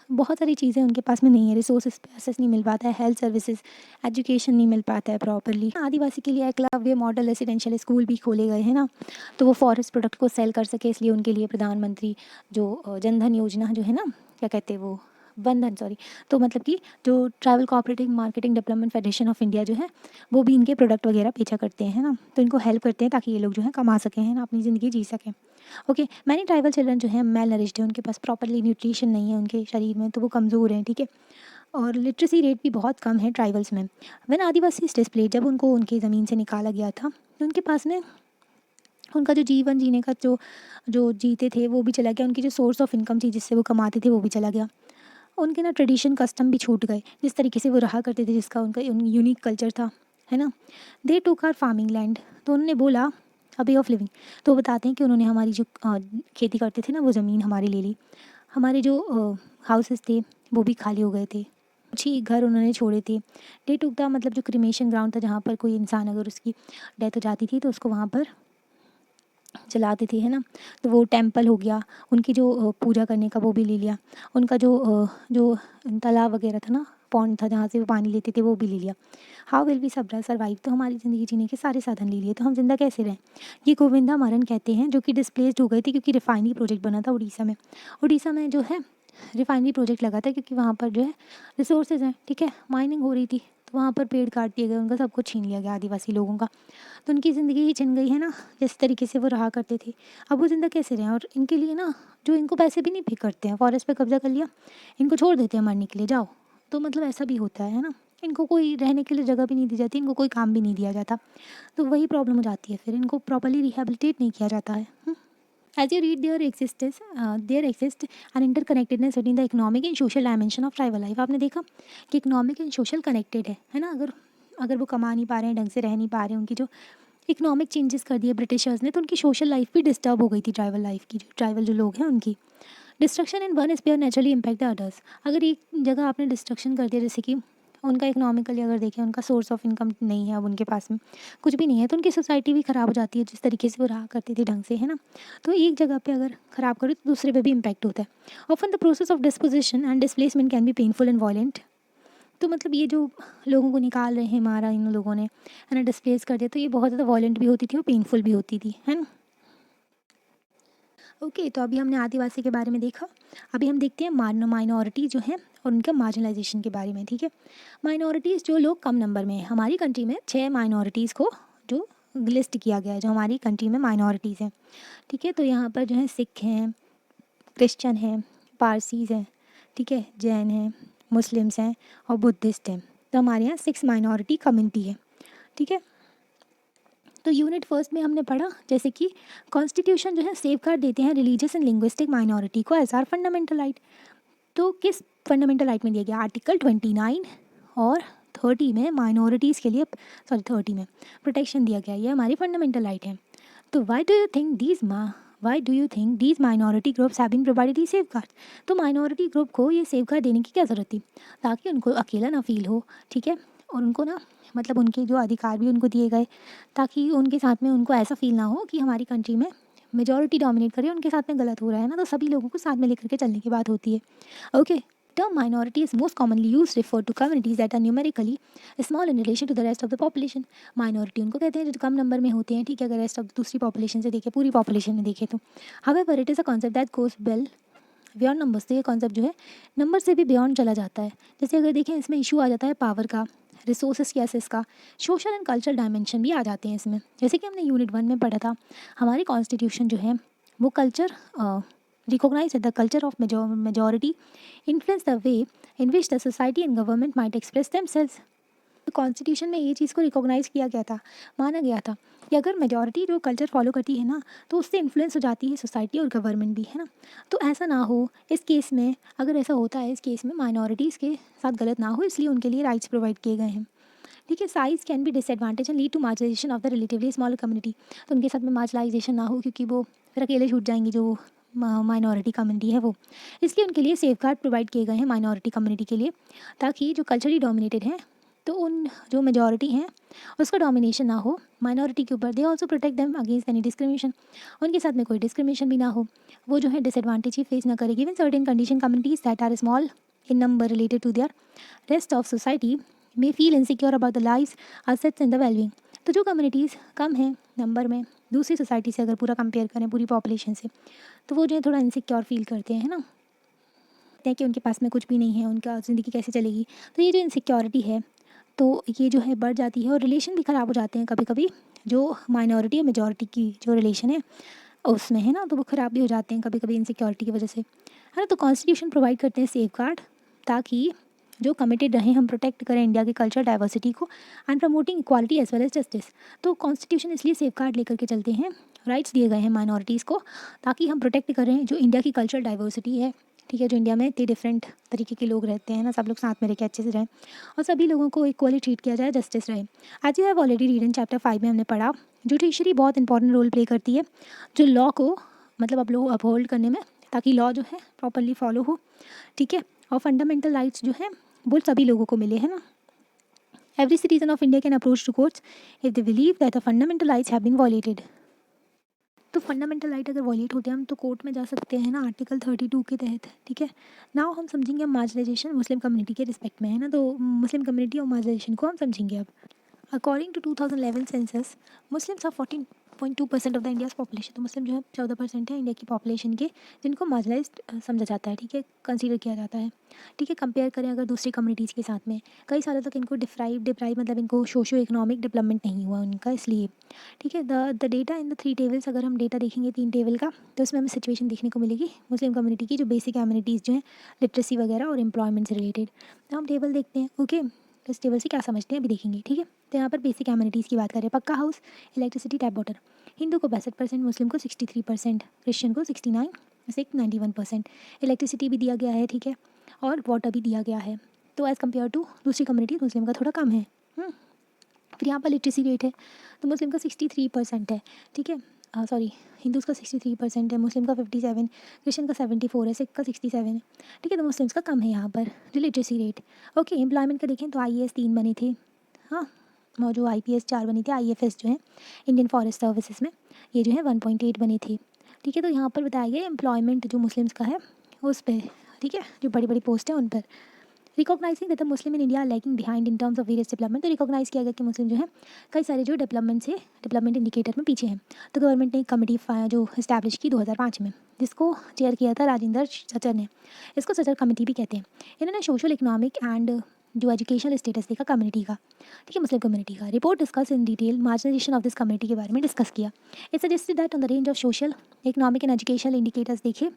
Speaker 1: बहुत सारी चीज़ें उनके पास में नहीं है, रिसोर्सेज एक्सेस नहीं मिल पाता है, हेल्थ सर्विसेज, एजुकेशन नहीं मिल पाता है प्रॉपरली। आदिवासी के लिए एकलव्य मॉडल रेसिडेंशियल स्कूल भी खोले गए हैं ना, तो वो फॉरेस्ट प्रोडक्ट को सेल कर सके, इसलिए उनके लिए प्रधानमंत्री जो जनधन योजना जो है ना, क्या कहते हैं वो, बंधन, सॉरी, तो मतलब कि जो tribal cooperative marketing development federation of India जो है, वो भी इनके प्रोडक्ट वगैरह बेचा करते हैं ना, तो इनको हेल्प करते हैं ताकि ये लोग जो है कमा सकें, है ना, अपनी ज़िंदगी जी सकें। ओके, मैनी ट्राइबल चिल्ड्रन जो है मेल नरिश्ड है, उनके पास प्रॉपरली न्यूट्रिशन नहीं है उनके शरीर में, तो वो कमज़ोर हैं, ठीक है। और लिटरेसी रेट भी बहुत कम है ट्राइबल्स में। व्हेन आदिवासी डिस्प्लेड, जब उनको उनकी ज़मीन से निकाला गया था, तो उनके पास में उनका जो जीवन जीने का जो जो जीते थे वो भी चला गया, उनकी जो सोर्स ऑफ इनकम थी जिससे वो कमाते थे वो भी चला गया, उनके ना ट्रेडिशन कस्टम भी छूट गए, जिस तरीके से वो रहा करते थे, जिसका उनका यूनिक कल्चर था, है ना। दे टूक आर फार्मिंग लैंड, तो उन्होंने बोला अ वे ऑफ लिविंग, तो बताते हैं कि उन्होंने हमारी जो खेती करते थे ना, वो ज़मीन हमारी ले ली, हमारे जो हाउसेस थे वो भी खाली हो गए थे, कुछ ही घर उन्होंने छोड़े थे। डे टूक द, मतलब जो क्रिमेशन ग्राउंड था, जहाँ पर कोई इंसान अगर उसकी डेथ हो जाती थी तो उसको वहाँ पर जलाते थे, है ना, तो वो टेम्पल हो गया, उनकी जो पूजा करने का वो भी ले लिया, उनका जो तालाब वगैरह था ना, पॉन्ड था जहाँ से वो पानी लेते थे, वो भी ले लिया। हाउ विल वी सर्वाइव, तो हमारी ज़िंदगी जीने के सारे साधन ले लिए, तो हम जिंदा कैसे रहें। ये गोविंदा मारन कहते हैं, जो कि डिस्प्लेस्ड हो गए थे क्योंकि रिफाइनरी प्रोजेक्ट बना था उड़ीसा में जो है रिफाइनरी प्रोजेक्ट लगा था, क्योंकि वहाँ पर जो है रिसोर्सेज हैं, ठीक है, माइनिंग हो रही थी, तो वहाँ पर पेड़ काट दिए गए, उनका सब कुछ छीन लिया गया आदिवासी लोगों का, तो उनकी ज़िंदगी ही छिन गई, है ना, जिस तरीके से वो रहा करते थे। अब वो ज़िंदा कैसे रहें, और इनके लिए ना जो इनको पैसे भी नहीं पे करते हैं, फॉरेस्ट पे कब्जा कर लिया, इनको छोड़ देते हैं मरने के लिए, जाओ, तो मतलब ऐसा भी होता है ना, इनको कोई रहने के लिए जगह भी नहीं दी जाती, इनको कोई काम भी नहीं दिया जाता, तो वही प्रॉब्लम हो जाती है, फिर इनको प्रॉपरली रिहेबिलिटेट नहीं किया जाता है। As you read, there exists an interconnectedness between the economic and social dimension of tribal life. आपने देखा कि इकोनॉमिक एंड सोशल कनेक्टेड है ना, अगर अगर वो कमा नहीं पा रहे हैं, ढंग से रह नहीं पा रहे हैं, उनकी जो इकोनॉमिक चेंजेस कर दिए ब्रिटिशर्स ने, तो उनकी सोशल लाइफ भी डिस्टर्ब हो गई थी, ट्राइबल लाइफ की, जो ट्राइबल जो लोग हैं उनकी। Destruction in one sphere naturally impact the others, अगर एक जगह आपने डिस्ट्रक्शन कर दिया, जैसे कि उनका इकोनॉमिकली अगर देखें, उनका सोर्स ऑफ इनकम नहीं है, अब उनके पास में कुछ भी नहीं है, तो उनकी सोसाइटी भी ख़राब हो जाती है, जिस तरीके से वो रहा करती थी ढंग से, है ना। तो एक जगह पे अगर ख़राब करो तो दूसरे पे भी इम्पैक्ट होता है। Often the process of disposition and displacement can be painful and violent, तो मतलब ये जो लोगों को निकाल रहे हैं, मारा इन लोगों ने, है ना, डिस्प्लेस कर दिया, तो ये बहुत ज़्यादा वॉयलेंट भी होती थी और पेनफुल भी होती थी, है ना। ओके, तो अभी हमने आदिवासी के बारे में देखा, अभी हम देखते हैं माइनॉरिटी जो है और उनका मार्जिनलाइजेशन के बारे में, ठीक है। माइनॉरिटीज़, जो लोग कम नंबर में हैं, हमारी कंट्री में 6 माइनॉरिटीज़ को जो लिस्ट किया गया है, जो हमारी कंट्री में माइनॉरिटीज़ हैं, ठीक है। तो यहाँ पर जो है सिख हैं, क्रिश्चियन हैं, पारसीज़ हैं, ठीक है, जैन हैं, मुस्लिम्स हैं और बुद्धिस्ट हैं, तो हमारे यहाँ 6 माइनॉरिटी कम्युनिटी है, ठीक है। तो यूनिट फर्स्ट में हमने पढ़ा जैसे कि कॉन्स्टिट्यूशन जो है सेफ गार्ड देते हैं रिलीजियस एंड लिंग्विस्टिक माइनॉरिटी को एज आर फंडामेंटल राइट, तो किस फंडामेंटल राइट में दिया गया, आर्टिकल 29 और 30 में माइनॉरिटीज़ के लिए, सॉरी 30 में प्रोटेक्शन दिया गया, ये हमारी फंडामेंटल राइट है। तो why do you think these minority groups have been provided the safeguard, तो माइनॉरिटी ग्रुप को ये सेफ गार्ड देने की क्या ज़रूरत थी, ताकि उनको अकेला ना फील हो, ठीक है, और उनको ना मतलब उनके जो अधिकार भी उनको दिए गए, ताकि उनके साथ में उनको ऐसा फील ना हो कि हमारी कंट्री में मेजॉरिटी डोमिनेट करे, उनके साथ में गलत हो रहा है ना, तो सभी लोगों को साथ में लेकर के चलने की बात होती है। Okay, term minority is most commonly used refer to communities that are numerically small in relation to the rest of the population. Minority उनको कहते हैं जो कम नंबर में होते हैं, ठीक है, अगर रेस्ट ऑफ दूसरी पॉपुलेशन से देखें, पूरी पॉपुलेशन में देखें तो। However, it is a concept that goes well beyond numbers, तो ये कॉन्सेप्ट जो है नंबर से भी बियॉन्ड चला जाता है। जैसे अगर देखें इसमें इशू आ जाता है पावर का, रिसोर्सेज की एसेस का, सोशल एंड कल्चरल डायमेंशन भी आ जाते हैं इसमें। जैसे कि हमने यूनिट 1 में पढ़ा था, हमारी कॉन्स्टिट्यूशन जो है वो culture recognize the culture of majority influence the way in which the society and government might express themselves. तो कॉन्स्टिट्यूशन में ये चीज़ को रिकॉग्नाइज किया गया था, माना गया था कि अगर मेजॉरिटी जो कल्चर फॉलो करती है ना, तो उससे इन्फ्लुएंस हो जाती है सोसाइटी और गवर्नमेंट भी, है ना। तो ऐसा ना हो इस केस में, अगर ऐसा होता है इस केस में माइनॉरिटीज़ के साथ गलत ना हो, इसलिए उनके लिए राइट्स प्रोवाइड किए गए हैं। ठीक है, size can be disadvantage and lead to marginalization of the relatively smaller community. तो उनके साथ में मार्जिनाइजेशन ना हो, क्योंकि वो फिर अकेले छूट जाएंगी जो माइनॉरिटी कम्युनिटी है वो। इसलिए उनके लिए सेफ गार्ड प्रोवाइड किए गए हैं माइनॉरिटी कम्युनिटी के लिए, ताकि जो कल्चरली डोमिनेटेड हैं तो उन जो मेजॉरिटी हैं उसका डोमिनेशन ना हो माइनॉरिटी के ऊपर। They also protect them against any discrimination, उनके साथ में कोई डिस्क्रिमिनेशन भी ना हो, वो जो है डिसएडवांटेज ही फेस ना करे। Given certain condition communities that are small in number related to their rest of society may feel insecure about the lives assets and the wellbeing. तो जो कम्युनिटीज़ कम हैं नंबर में दूसरी सोसाइटी से, अगर पूरा कंपेयर करें पूरी पॉपुलेशन से, तो वो जो है थोड़ा इनसिक्योर फील करते हैं, है ना, कि उनके पास में कुछ भी नहीं है, उनका ज़िंदगी कैसे चलेगी। तो ये जो इनसिक्योरिटी है तो ये जो है बढ़ जाती है, और रिलेशन भी ख़राब हो जाते हैं कभी कभी, जो माइनॉरिटी और मेजॉरिटी की जो रिलेशन है उसमें, है ना, तो वो ख़राब भी हो जाते हैं कभी कभी इनसिक्योरिटी की वजह से, है ना। तो कॉन्स्टिट्यूशन प्रोवाइड करते हैं सेफ गार्ड, ताकि जो कमिटेड रहें हम प्रोटेक्ट करें इंडिया की कल्चर डाइवर्सिटी को and promoting equality as well as justice. तो कॉन्स्टिट्यूशन इसलिए सेफ गार्ड लेकर के चलते हैं, राइट्स दिए गए हैं माइनॉरिटीज़ को, ताकि हम प्रोटेक्ट करें जो इंडिया की कल्चर डाइवर्सिटी है। ठीक है, जो इंडिया में इतने डिफरेंट तरीके के लोग रहते हैं ना, सब लोग साथ में रह के अच्छे से रहें और सभी लोगों को इक्वली ट्रीट किया जाए, जस्टिस रहे। As you have already read in chapter 5 में हमने पढ़ा, जुडिशरी बहुत इंपॉर्टेंट रोल प्ले करती है जो लॉ को मतलब आप लोग अपहोल्ड करने में, ताकि लॉ जो है प्रॉपरली फॉलो हो। ठीक है, और फंडामेंटल राइट्स जो है वो सभी लोगों को मिले, है ना। Every citizen of India can approach to courts if they believe that the fundamental rights have been violated. तो फंडामेंटल राइट अगर वॉलेट होते हैं हम तो कोर्ट में जा सकते हैं ना, आर्टिकल 32 के तहत। ठीक है, नाउ हम समझेंगे मार्जिनाइजेशन मुस्लिम कम्युनिटी के रिस्पेक्ट में, है ना। तो मुस्लिम कम्युनिटी और मार्जिनाइजेशन को हम समझेंगे अब। According to 2011 census, Muslims are 14.2% of the India's population. तो मुस्लिम जो है 14% है इंडिया की पॉपुलेशन के, जिनको मार्जिनाइज्ड समझा जाता है, ठीक है, कंसीडर किया जाता है। ठीक है, कंपेयर करें अगर दूसरी कम्युनिटीज़ के साथ में, कई सालों तक इनको डिप्राइव मतलब इनको सोशो इकोनॉमिक डेवलपमेंट नहीं हुआ उनका, इसलिए। ठीक है, the data in the 3 tables, अगर हम डेटा देखेंगे 3 टेबल का, तो इसमें हमें सिचुएशन देखने को मिलेगी मुस्लिम कम्युनिटी की, जो बेसिक एमिनिटीज़ जो हैं लिटरेसी वगैरह और एम्प्लॉयमेंट से रिलेटेड। तो हम टेबल देखते हैं। ओके, तो इस टेबल से क्या समझते हैं अभी देखेंगे। ठीक है, तो यहाँ पर बेसिक एमिनिटीज़ की बात करें, पक्का house, electricity, tap water. Hindu को 62%, मुस्लिम को 63%, क्रिश्चियन को 69, सिख 91%। इलेक्ट्रिसिटी भी दिया गया है, ठीक है, और वाटर भी दिया गया है। तो एज़ कम्पेयर टू दूसरी कम्युनिटी मुस्लिम का थोड़ा कम है। फिर यहाँ पर लिटरेसी रेट है, तो मुस्लिम का 63% है। ठीक है, सॉरी, हिंदूज़ का 63% है, मुस्लिम का 57, क्रिश्चियन का 74 है, सिख का 67 है। ठीक है, तो मुस्लिम्स का कम है यहाँ पर जो लिटरेसी रेट। ओके, एम्प्लॉयमेंट का देखें तो IAS 3 बने थे, हाँ, और जो IPS 4 बनी थी, IFS जो है इंडियन फॉरेस्ट सर्विसेज में, ये जो है 1.8 बने थे। ठीक है, तो यहाँ पर बताया गया एम्प्लॉयमेंट जो मुस्लिम्स का है उस पर, ठीक है, जो बड़ी बड़ी पोस्ट है उन पर। Recognising that the Muslim in India lacking behind in terms of various development. तो रिकॉग्नाइज किया गया कि मुस्लिम जो है कई सारे जो डेवलपमेंट इंडिकेटर में पीछे हैं। तो गवर्नमेंट ने एक कमेटी जो इस्टेब्लिश की 2005 में, जिसको चेयर किया था राजेंद्र सचर ने। इसको सचर कमेटी भी कहते हैं। इन्होंने सोशल इकोनॉमिक एंड जो एजुकेशनल स्टेटस देखा कम्युनिटी का, ठीक है, मुस्लिम कम्युनिटी का। Report discuss in detail marginalisation of this community के बारे में डिस्कस किया। It suggested that on the range of social economic and educational indicators देखे,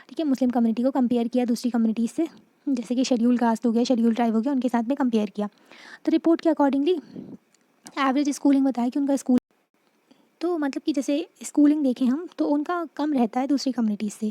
Speaker 1: ठीक है, मुस्लिम कम्युनिटी को कंपेयर किया दूसरी कम्युनिटीज़ से, जैसे कि शेड्यूल कास्ट हो गया, शेड्यूल ट्राइब हो गया, उनके साथ में कंपेयर किया। तो रिपोर्ट के अकॉर्डिंगली एवरेज स्कूलिंग बताया कि उनका स्कूल, तो मतलब कि जैसे स्कूलिंग देखें हम तो उनका कम रहता है दूसरी कम्युनिटीज़ से,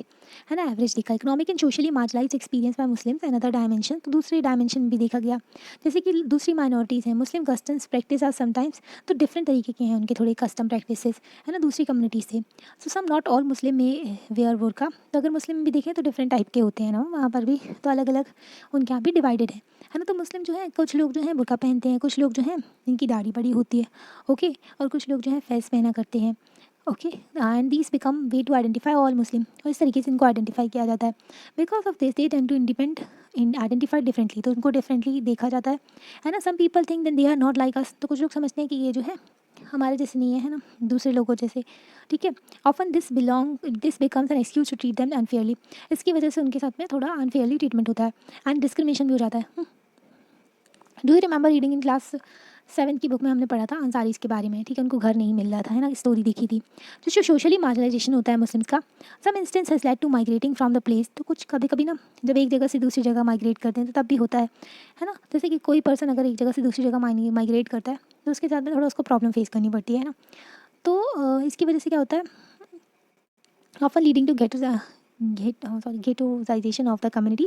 Speaker 1: है ना। एवरेज देखा। Economic and socially marginalised experience by Muslims another dimension, तो दूसरी डायमेंशन भी देखा गया। जैसे कि दूसरी माइनॉरिटीज़ हैं, मुस्लिम कस्टम्स प्रैक्टिस आर समटाइम्स, तो डिफरेंट तरीके के हैं उनके थोड़े कस्टम प्रैक्टिसेस, है ना, दूसरी कम्युनिटीज़ से। सो सम नॉट ऑल मुस्लिम में वेयर बुर्का, तो अगर मुस्लिम भी देखें तो डिफरेंट टाइप के होते हैं ना वहाँ पर भी, तो अलग अलग उनके यहाँ भी डिवाइडेड है ना। तो मुस्लिम जो है कुछ लोग जो हैं बुर्का पहनते हैं, कुछ लोग जो हैं जिनकी दाढ़ी बड़ी होती है, ओके, और कुछ लोग जो है फेस पहना करते हैं, okay, and these become way to identify all Muslim, और इस तरीके से इनको आइडेंटिफाई किया जाता है। Because of this they tend to identify differently, तो उनको डिफरेंटली देखा जाता है ना। Some people think that they are not like us, तो कुछ लोग समझते हैं कि ये जो है हमारे जैसे नहीं है ना, दूसरे लोगों जैसे, ठीक है। Often this becomes an excuse to treat them unfairly, इसकी वजह से उनके साथ में थोड़ा अनफेयरली ट्रीटमेंट होता है एंड डिस्क्रिमिनेशन भी हो जाता है। Do you remember reading in class 7 की बुक में हमने पढ़ा था अंसारीज़ के बारे में, ठीक है, उनको घर नहीं मिल रहा था, है ना, स्टोरी देखी थी। तो जो सोशली मार्जिनाइजेशन होता है मुस्लिम्स का, some instance has led to migrating from the place. तो कुछ कभी कभी ना जब एक जगह से दूसरी जगह माइग्रेट करते हैं तो तब भी होता है ना। जैसे कि कोई पर्सन अगर एक जगह से दूसरी जगह माइग्रेट करता है तो उसके साथ में थोड़ा उसको प्रॉब्लम फेस करनी पड़ती है ना। तो इसकी वजह से क्या होता है, often leading to ghettoization of the community.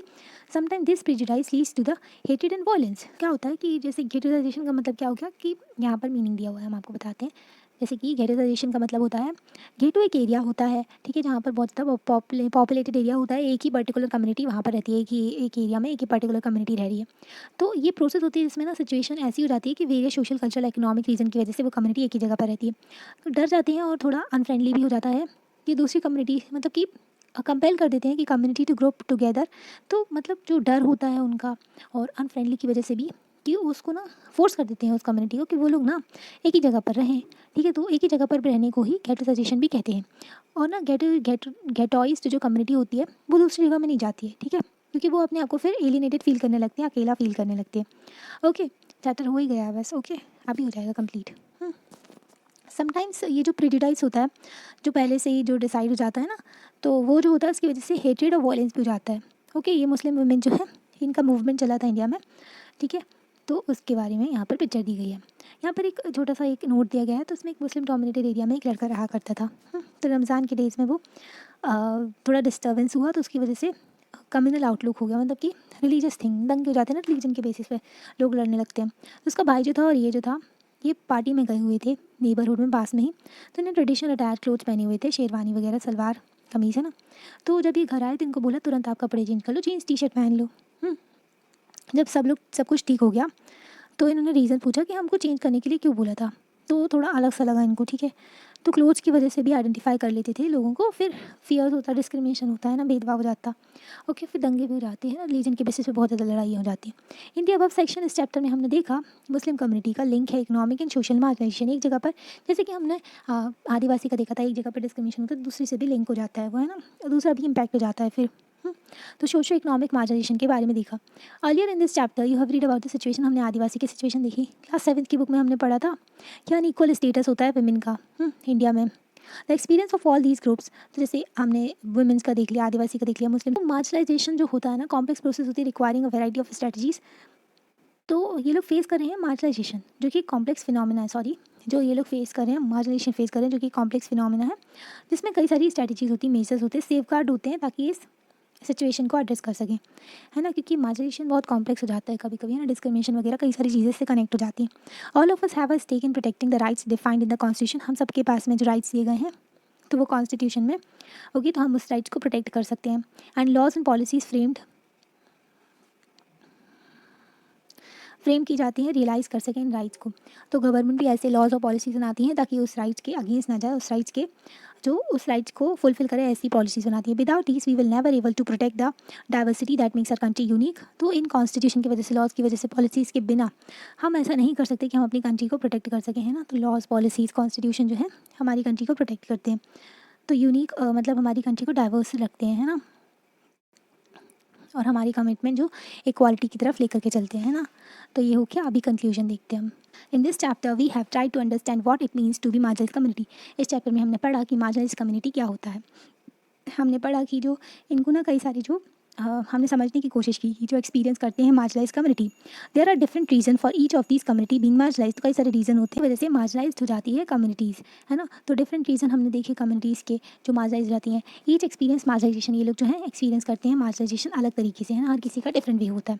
Speaker 1: Sometimes this prejudice leads to the hatred and violence. क्या होता है कि जैसे ghettoization का मतलब क्या हो गया कि यहाँ पर मीनिंग दिया हुआ है, हम आपको बताते हैं। जैसे कि ghettoization का मतलब होता है, गेटो एक एरिया होता है, ठीक है, जहाँ पर बहुत ज़्यादा पॉपुलेटेड एरिया होता है, एक ही पर्टिकुलर कम्युनिटी वहाँ पर रहती है, एक एरिया में एक ही पर्टिकुलर कम्युनिटी रह रही है। तो ये प्रोसेस होती है जिसमें ना सिचुएशन ऐसी हो जाती है कि various social cultural economic reason की वजह से वो कम्युनिटी एक ही जगह पर रहती है, तो डर जाते हैं और थोड़ा अनफ्रेंडली भी हो जाता है कि दूसरी कम्युनिटी, मतलब कि कंपेल कर देते हैं कि कम्युनिटी टू ग्रो टुगेदर। तो मतलब जो डर होता है उनका और अनफ्रेंडली की वजह से भी कि उसको ना फोर्स कर देते हैं उस कम्युनिटी को कि वो लोग ना एक ही जगह पर रहें, ठीक है। तो एक ही जगह पर रहने को ही गेटोसाइजेशन भी कहते हैं। और ना गेटोइज्ड जो कम्युनिटी होती है वो दूसरी जगह में नहीं जाती है, ठीक है, क्योंकि वो अपने आप को फिर एलिनेटेड फील करने लगते हैं, अकेला फील करने लगते हैं। ओके, चैप्टर हो ही गया बस, ओके, अभी हो जाएगा कंप्लीट। समटाइम्स ये जो प्रेजुडाइज होता है, जो पहले से ही जो डिसाइड हो जाता है ना, तो वो जो होता है उसकी वजह से हेट्रेड और वॉयलेंस भी हो जाता है। ओके, ये मुस्लिम वुमेन जो है इनका मूवमेंट चला था इंडिया में, ठीक है। तो उसके बारे में यहाँ पर पिक्चर दी गई है। यहाँ पर एक छोटा सा एक नोट दिया गया है। तो उसमें एक मुस्लिम डोमिनेटेड एरिया में एक लड़का रहा करता था। तो रमज़ान के डेज़ में वो थोड़ा डिस्टर्बेंस हुआ, तो उसकी वजह से कम्युनल आउटलुक हो गया, मतलब कि रिलीजियस थिंग, दंगे हो जाते हैं ना रिलीजन के बेसिस पे, लोग लड़ने लगते हैं। तो उसका भाई जो था और ये जो था, ये पार्टी में गए हुए थे नेबरहुड में पास में ही। तो इन्हें ट्रेडिशनल अटैच क्लोथ्स पहने हुए थे, शेरवानी वगैरह, सलवार कमीज़, है ना। तो जब ये घर आए तो इनको बोला तुरंत आप कपड़े चेंज कर लो, जीन्स टी शर्ट पहन लो। जब सब कुछ ठीक हो गया तो इन्होंने रीज़न पूछा कि हमको चेंज करने के लिए क्यों बोला था। तो थोड़ा अलग सा लगा इनको, ठीक है। तो क्लोथ्स की वजह से भी आइडेंटिफाई कर लेते थे लोगों को, फिर फियर होता, डिस्क्रिमिनेशन होता है ना, भेदभाव हो जाता। ओके, फिर दंगे भी हो जाते हैं ना, रिलीजन के बेसिस पे बहुत ज़्यादा लड़ाइयाँ हो जाती हैं। इन दी अबव सेक्शन इस चैप्टर में हमने देखा मुस्लिम कम्युनिटी का लिंक है इकोनॉमिक एंड सोशल मार्जिनेशन। एक जगह पर जैसे कि हमने आदिवासी का देखा था, एक जगह पर डिस्क्रिमिनेशन होता है, दूसरी से भी लिंक हो जाता है वो, है ना, और दूसरा भी इम्पैक्ट हो जाता है फिर। तो सोशो इकोनॉमिक मार्जिनेशन के बारे में देखा। Earlier in this chapter you have read about the situation, हमने आदिवासी की सिचुएशन देखी। क्लास 7 की बुक में हमने पढ़ा था क्या अनइक्वल स्टेटस होता है वुमेन का इंडिया में। The experience of all these groups, तो जैसे हमने वुमेन्स का देख लिया, आदिवासी का देख लिया, मुस्लिम। तो मार्जिनाइजेशन जो होता है ना, कॉम्प्लेक्स प्रोसेस होती है requiring a variety of strategies. तो ये लोग फेस कर रहे हैं मार्जिनाइजेशन, जो कि कॉम्प्लेक्स फिनोमिना है, सॉरी, जो ये लोग फेस कर रहे हैं मार्जिनेशन फेस कर रहे हैं, जो कि कॉम्प्लेक्स फिनोमिना है, जिसमें कई सारी स्ट्रैटेजीज होती हैं, मेजर्स होते हैं, सेफ गार्ड होते हैं, ताकि इस सिचुएशन को एड्रेस कर सकें, है ना, क्योंकि मार्जिनेशन बहुत कॉम्प्लेक्स हो जाता है कभी कभी, है ना, डिस्क्रिमिनेशन वगैरह कई सारी चीज़ें से कनेक्ट हो जाती हैं। All of us have a stake in protecting the rights defined in the constitution, हम सबके पास में जो राइट्स दिए गए हैं तो वो कॉन्स्टिट्यूशन में होगी, तो हम उस राइट्स को प्रोटेक्ट कर सकते हैं। And laws and policies frame की जाती हैं, रियलाइज़ कर सकें इन राइट्स को। तो गवर्नमेंट भी ऐसे लॉज और पॉलिसीज़ बनाती हैं ताकि उस राइट्स के अगेंस्ट ना जाए, उस राइट्स को फुलफिल करे, ऐसी पॉलिसीज़ बनाती है। Without these we will never able to protect the diversity that makes our country unique. तो इन कॉन्स्टिट्यूशन की वजह से, लॉज की वजह से, पॉलिसीज़ के बिना हम ऐसा नहीं कर सकते कि हम अपनी कंट्री को प्रोटेक्ट कर सकें, है ना। तो लॉज, पॉलिसीज़, कॉन्स्टिट्यूशन जो है हमारी कंट्री को प्रोटेक्ट करते हैं। तो यूनिक मतलब हमारी कंट्री को डाइवर्स रखते हैं, है ना, और हमारी कमिटमेंट जो इक्वालिटी की तरफ लेकर के चलते हैं ना। तो ये हो क्या, अभी कंक्लूजन देखते हैं हम। In this chapter we have try to understand what it means to be marginal community. इस चैप्टर में हमने पढ़ा कि मार्जिनल कम्युनिटी क्या होता है। हमने पढ़ा कि जो इनको ना कई सारी जो हमने समझने की कोशिश की कि जो एक्सपीरियंस करते हैं marginalize community, there are different reason for each of these community being marginalize. तो कई सारे रीजन होते हैं वजह से मार्जिनलाइज हो जाती है कम्युनिटीज़, है ना। तो डिफरेंट रीजन हमने देखे कम्युनिटीज़ के जो मार्जिनलाइज रहती हैं। ईच एक्सपीरियंस मार्जिनाइजेशन, ये लोग जो है एक्सपीरियंस करते हैं मार्जिनाइजेशन अलग तरीके से, है ना, हर किसी का डिफरेंट वे होता है।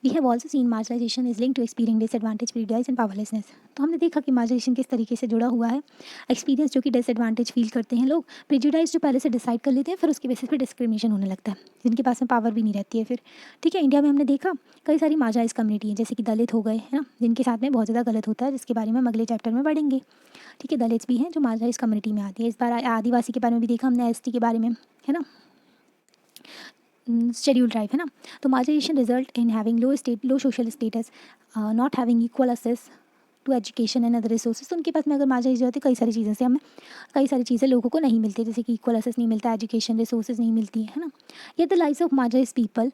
Speaker 1: We have also seen marginalization is link to experience disadvantage, privilege and powerlessness. तो हमने देखा कि मार्जिनाइजेशन किस तरीके से जुड़ा हुआ है। एक्सपीरियंस जो कि डिसएडवांटेज फील करते हैं लोग, प्रेजुडाइज जो पहले से डिसाइड कर लेते हैं, फिर उसके बेसिस पे डिस्क्रिमिनेशन होने लगता है, जिनके पास में पावर भी नहीं रहती है फिर, ठीक है। इंडिया में हमने देखा कई सारी मार्जिनाइज कम्युनिटी है, जैसे कि दलित हो गए, है ना, जिनके साथ में बहुत ज़्यादा गलत होता है, जिसके बारे में हम अगले चैप्टर में पढ़ेंगे, ठीक है। दलित भी हैं जो मार्जिनाइज कम्युनिटी में आती है। इस बार आदिवासी के बारे में भी देखा हमने, एसटी के बारे में, है ना, शेड्यूल ट्राइब, है ना। तो marginalization result in having low social status, not having equal access to education and other resources. तो उनके पास में अगर मार्जिनाइज होती है, कई सारी चीज़ें से हमें कई सारी चीज़ें लोगों को नहीं मिलती, जैसे कि इक्वल एक्सेस नहीं मिलता, एजुकेशन, रिसोर्सेज नहीं मिलती है ना। ये the life of marginalise people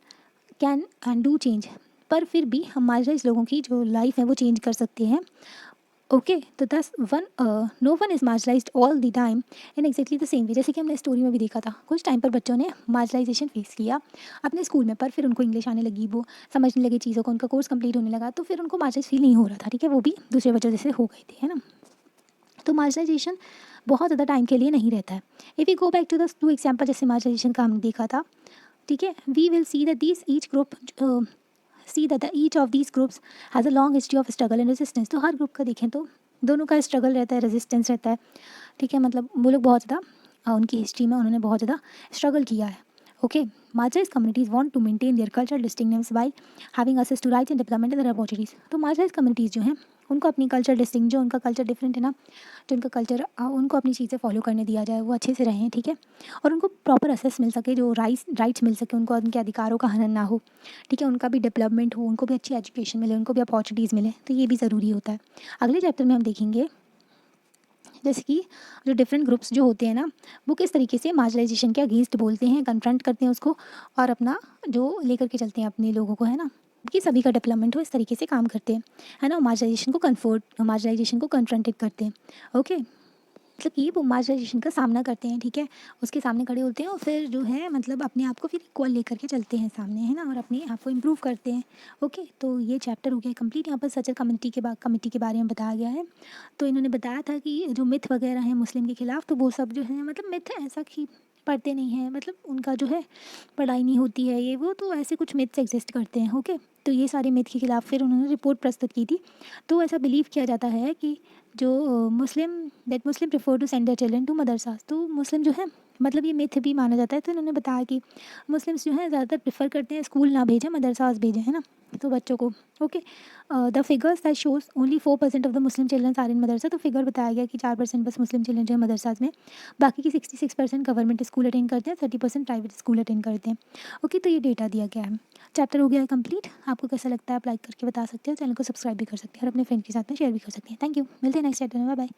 Speaker 1: can and do change पर फिर भी हम मार्जिनलाइज लोगों की जो लाइफ है वो चेंज कर सकते हैं। ओके, तो thus one no one is marginalized all the time in exactly the same way. जैसे कि हमने स्टोरी में भी देखा था, कुछ टाइम पर बच्चों ने मार्जिनलाइजेशन फेस किया अपने स्कूल में, पर फिर उनको इंग्लिश आने लगी, वो समझने लगे चीज़ों को, उनका कोर्स कंप्लीट होने लगा, तो फिर उनको मार्जिनलाइज फील नहीं हो रहा था, ठीक है, वो भी दूसरे बच्चों जैसे हो गए थे, है ना। तो मार्जिनलाइजेशन बहुत ज़्यादा टाइम के लिए नहीं रहता है। If you go back to the two example, जैसे मार्जिनलाइजेशन का हमने देखा था, ठीक है, we will see that these each group see that each of these groups has a long history of struggle and resistance. तो हर ग्रुप का देखें तो दोनों का स्ट्रगल रहता है, रेजिस्टेंस रहता है, ठीक है, मतलब वो लोग बहुत ज़्यादा उनकी हिस्ट्री में उन्होंने बहुत ज़्यादा स्ट्रगल किया है। Okay, marginalised communities want to maintain their cultural distinctives by having access to rights and development and opportunities. तो मार्जिनलाइज्ड कम्युनिटीज़ जो हैं उनको अपनी कल्चर डिस्टिंक्ट, जो उनका कल्चर डिफरेंट है ना, जो उनका कल्चर उनको अपनी चीज़ें फॉलो करने दिया जाए, वो अच्छे से रहें, ठीक है, और उनको प्रॉपर असेस मिल सके, जो राइट्स मिल सके उनको, उनके अधिकारों का हनन ना हो, ठीक है, उनका भी डेवलपमेंट हो, उनको भी अच्छी एजुकेशन मिले, उनको भी अपॉर्चुनिटीज़ मिले, तो ये भी ज़रूरी होता है। अगले चैप्टर में हम देखेंगे जैसे कि जो डिफरेंट ग्रुप्स जो होते हैं ना, वो किस तरीके से मार्जिनलाइजेशन के अगेंस्ट बोलते हैं, कन्फ्रंट करते हैं उसको, और अपना जो लेकर के चलते हैं अपने लोगों को, है ना, कि सभी का डेवलपमेंट हो, इस तरीके से काम करते हैं, है ना, मार्जिनलाइजेशन को कन्फ्रंटेड करते हैं। ओके, मतलब कि वो मार्जिनलाइजेशन का सामना करते हैं, ठीक है, उसके सामने खड़े होते हैं और फिर जो है मतलब अपने आप को फिर इक्वल लेकर के चलते हैं सामने, है ना, और अपने आप को इम्प्रूव करते हैं। ओके, तो ये चैप्टर हो गया कंप्लीट। यहाँ पर सचर कमेटी के बारे में बताया गया है। तो इन्होंने बताया था कि जो मिथ वगैरह हैं मुस्लिम के खिलाफ, तो वो सब जो है मतलब मिथ ऐसा कि पढ़ते नहीं हैं, मतलब उनका जो है पढ़ाई नहीं होती है, ये वो, तो ऐसे कुछ मिथ्स एग्जिस्ट करते हैं। ओके, तो ये सारे मिथ के खिलाफ फिर उन्होंने रिपोर्ट प्रस्तुत की थी। तो ऐसा बिलीव किया जाता है कि जो Muslim prefer to send their children to madrasas. तो मुस्लिम जो है मतलब ये मिथ भी माना जाता है। तो इन्होंने बताया कि मुस्लिम्स जो हैं ज़्यादातर प्रेफर करते हैं स्कूल ना भेजें, मदरसास भेजें, है ना, तो बच्चों को। Okay, the figures that shows only 4% of the Muslim children are in madrasa. तो फिगर बताया गया कि 4% बस मुस्लिम चिल्ड्रन जो है मदरसाज में, बाकी की 66% गवर्नमेंट स्कूल अटेंड करते हैं, 30% प्राइवेट स्कूल अटेंड करते हैं। ओके, तो ये डेटा दिया गया है। चैप्टर हो गया है कंप्लीट। आपको कैसा लगता है आप लाइक करके बता सकते हो, चैनल को सब्सक्राइब भी कर सकते हैं और अपने फ्रेंड के साथ में शेयर भी कर सकते हैं। थैंक यू, मिलते हैं नेक्स्ट चैप्टर में, बाय बाय।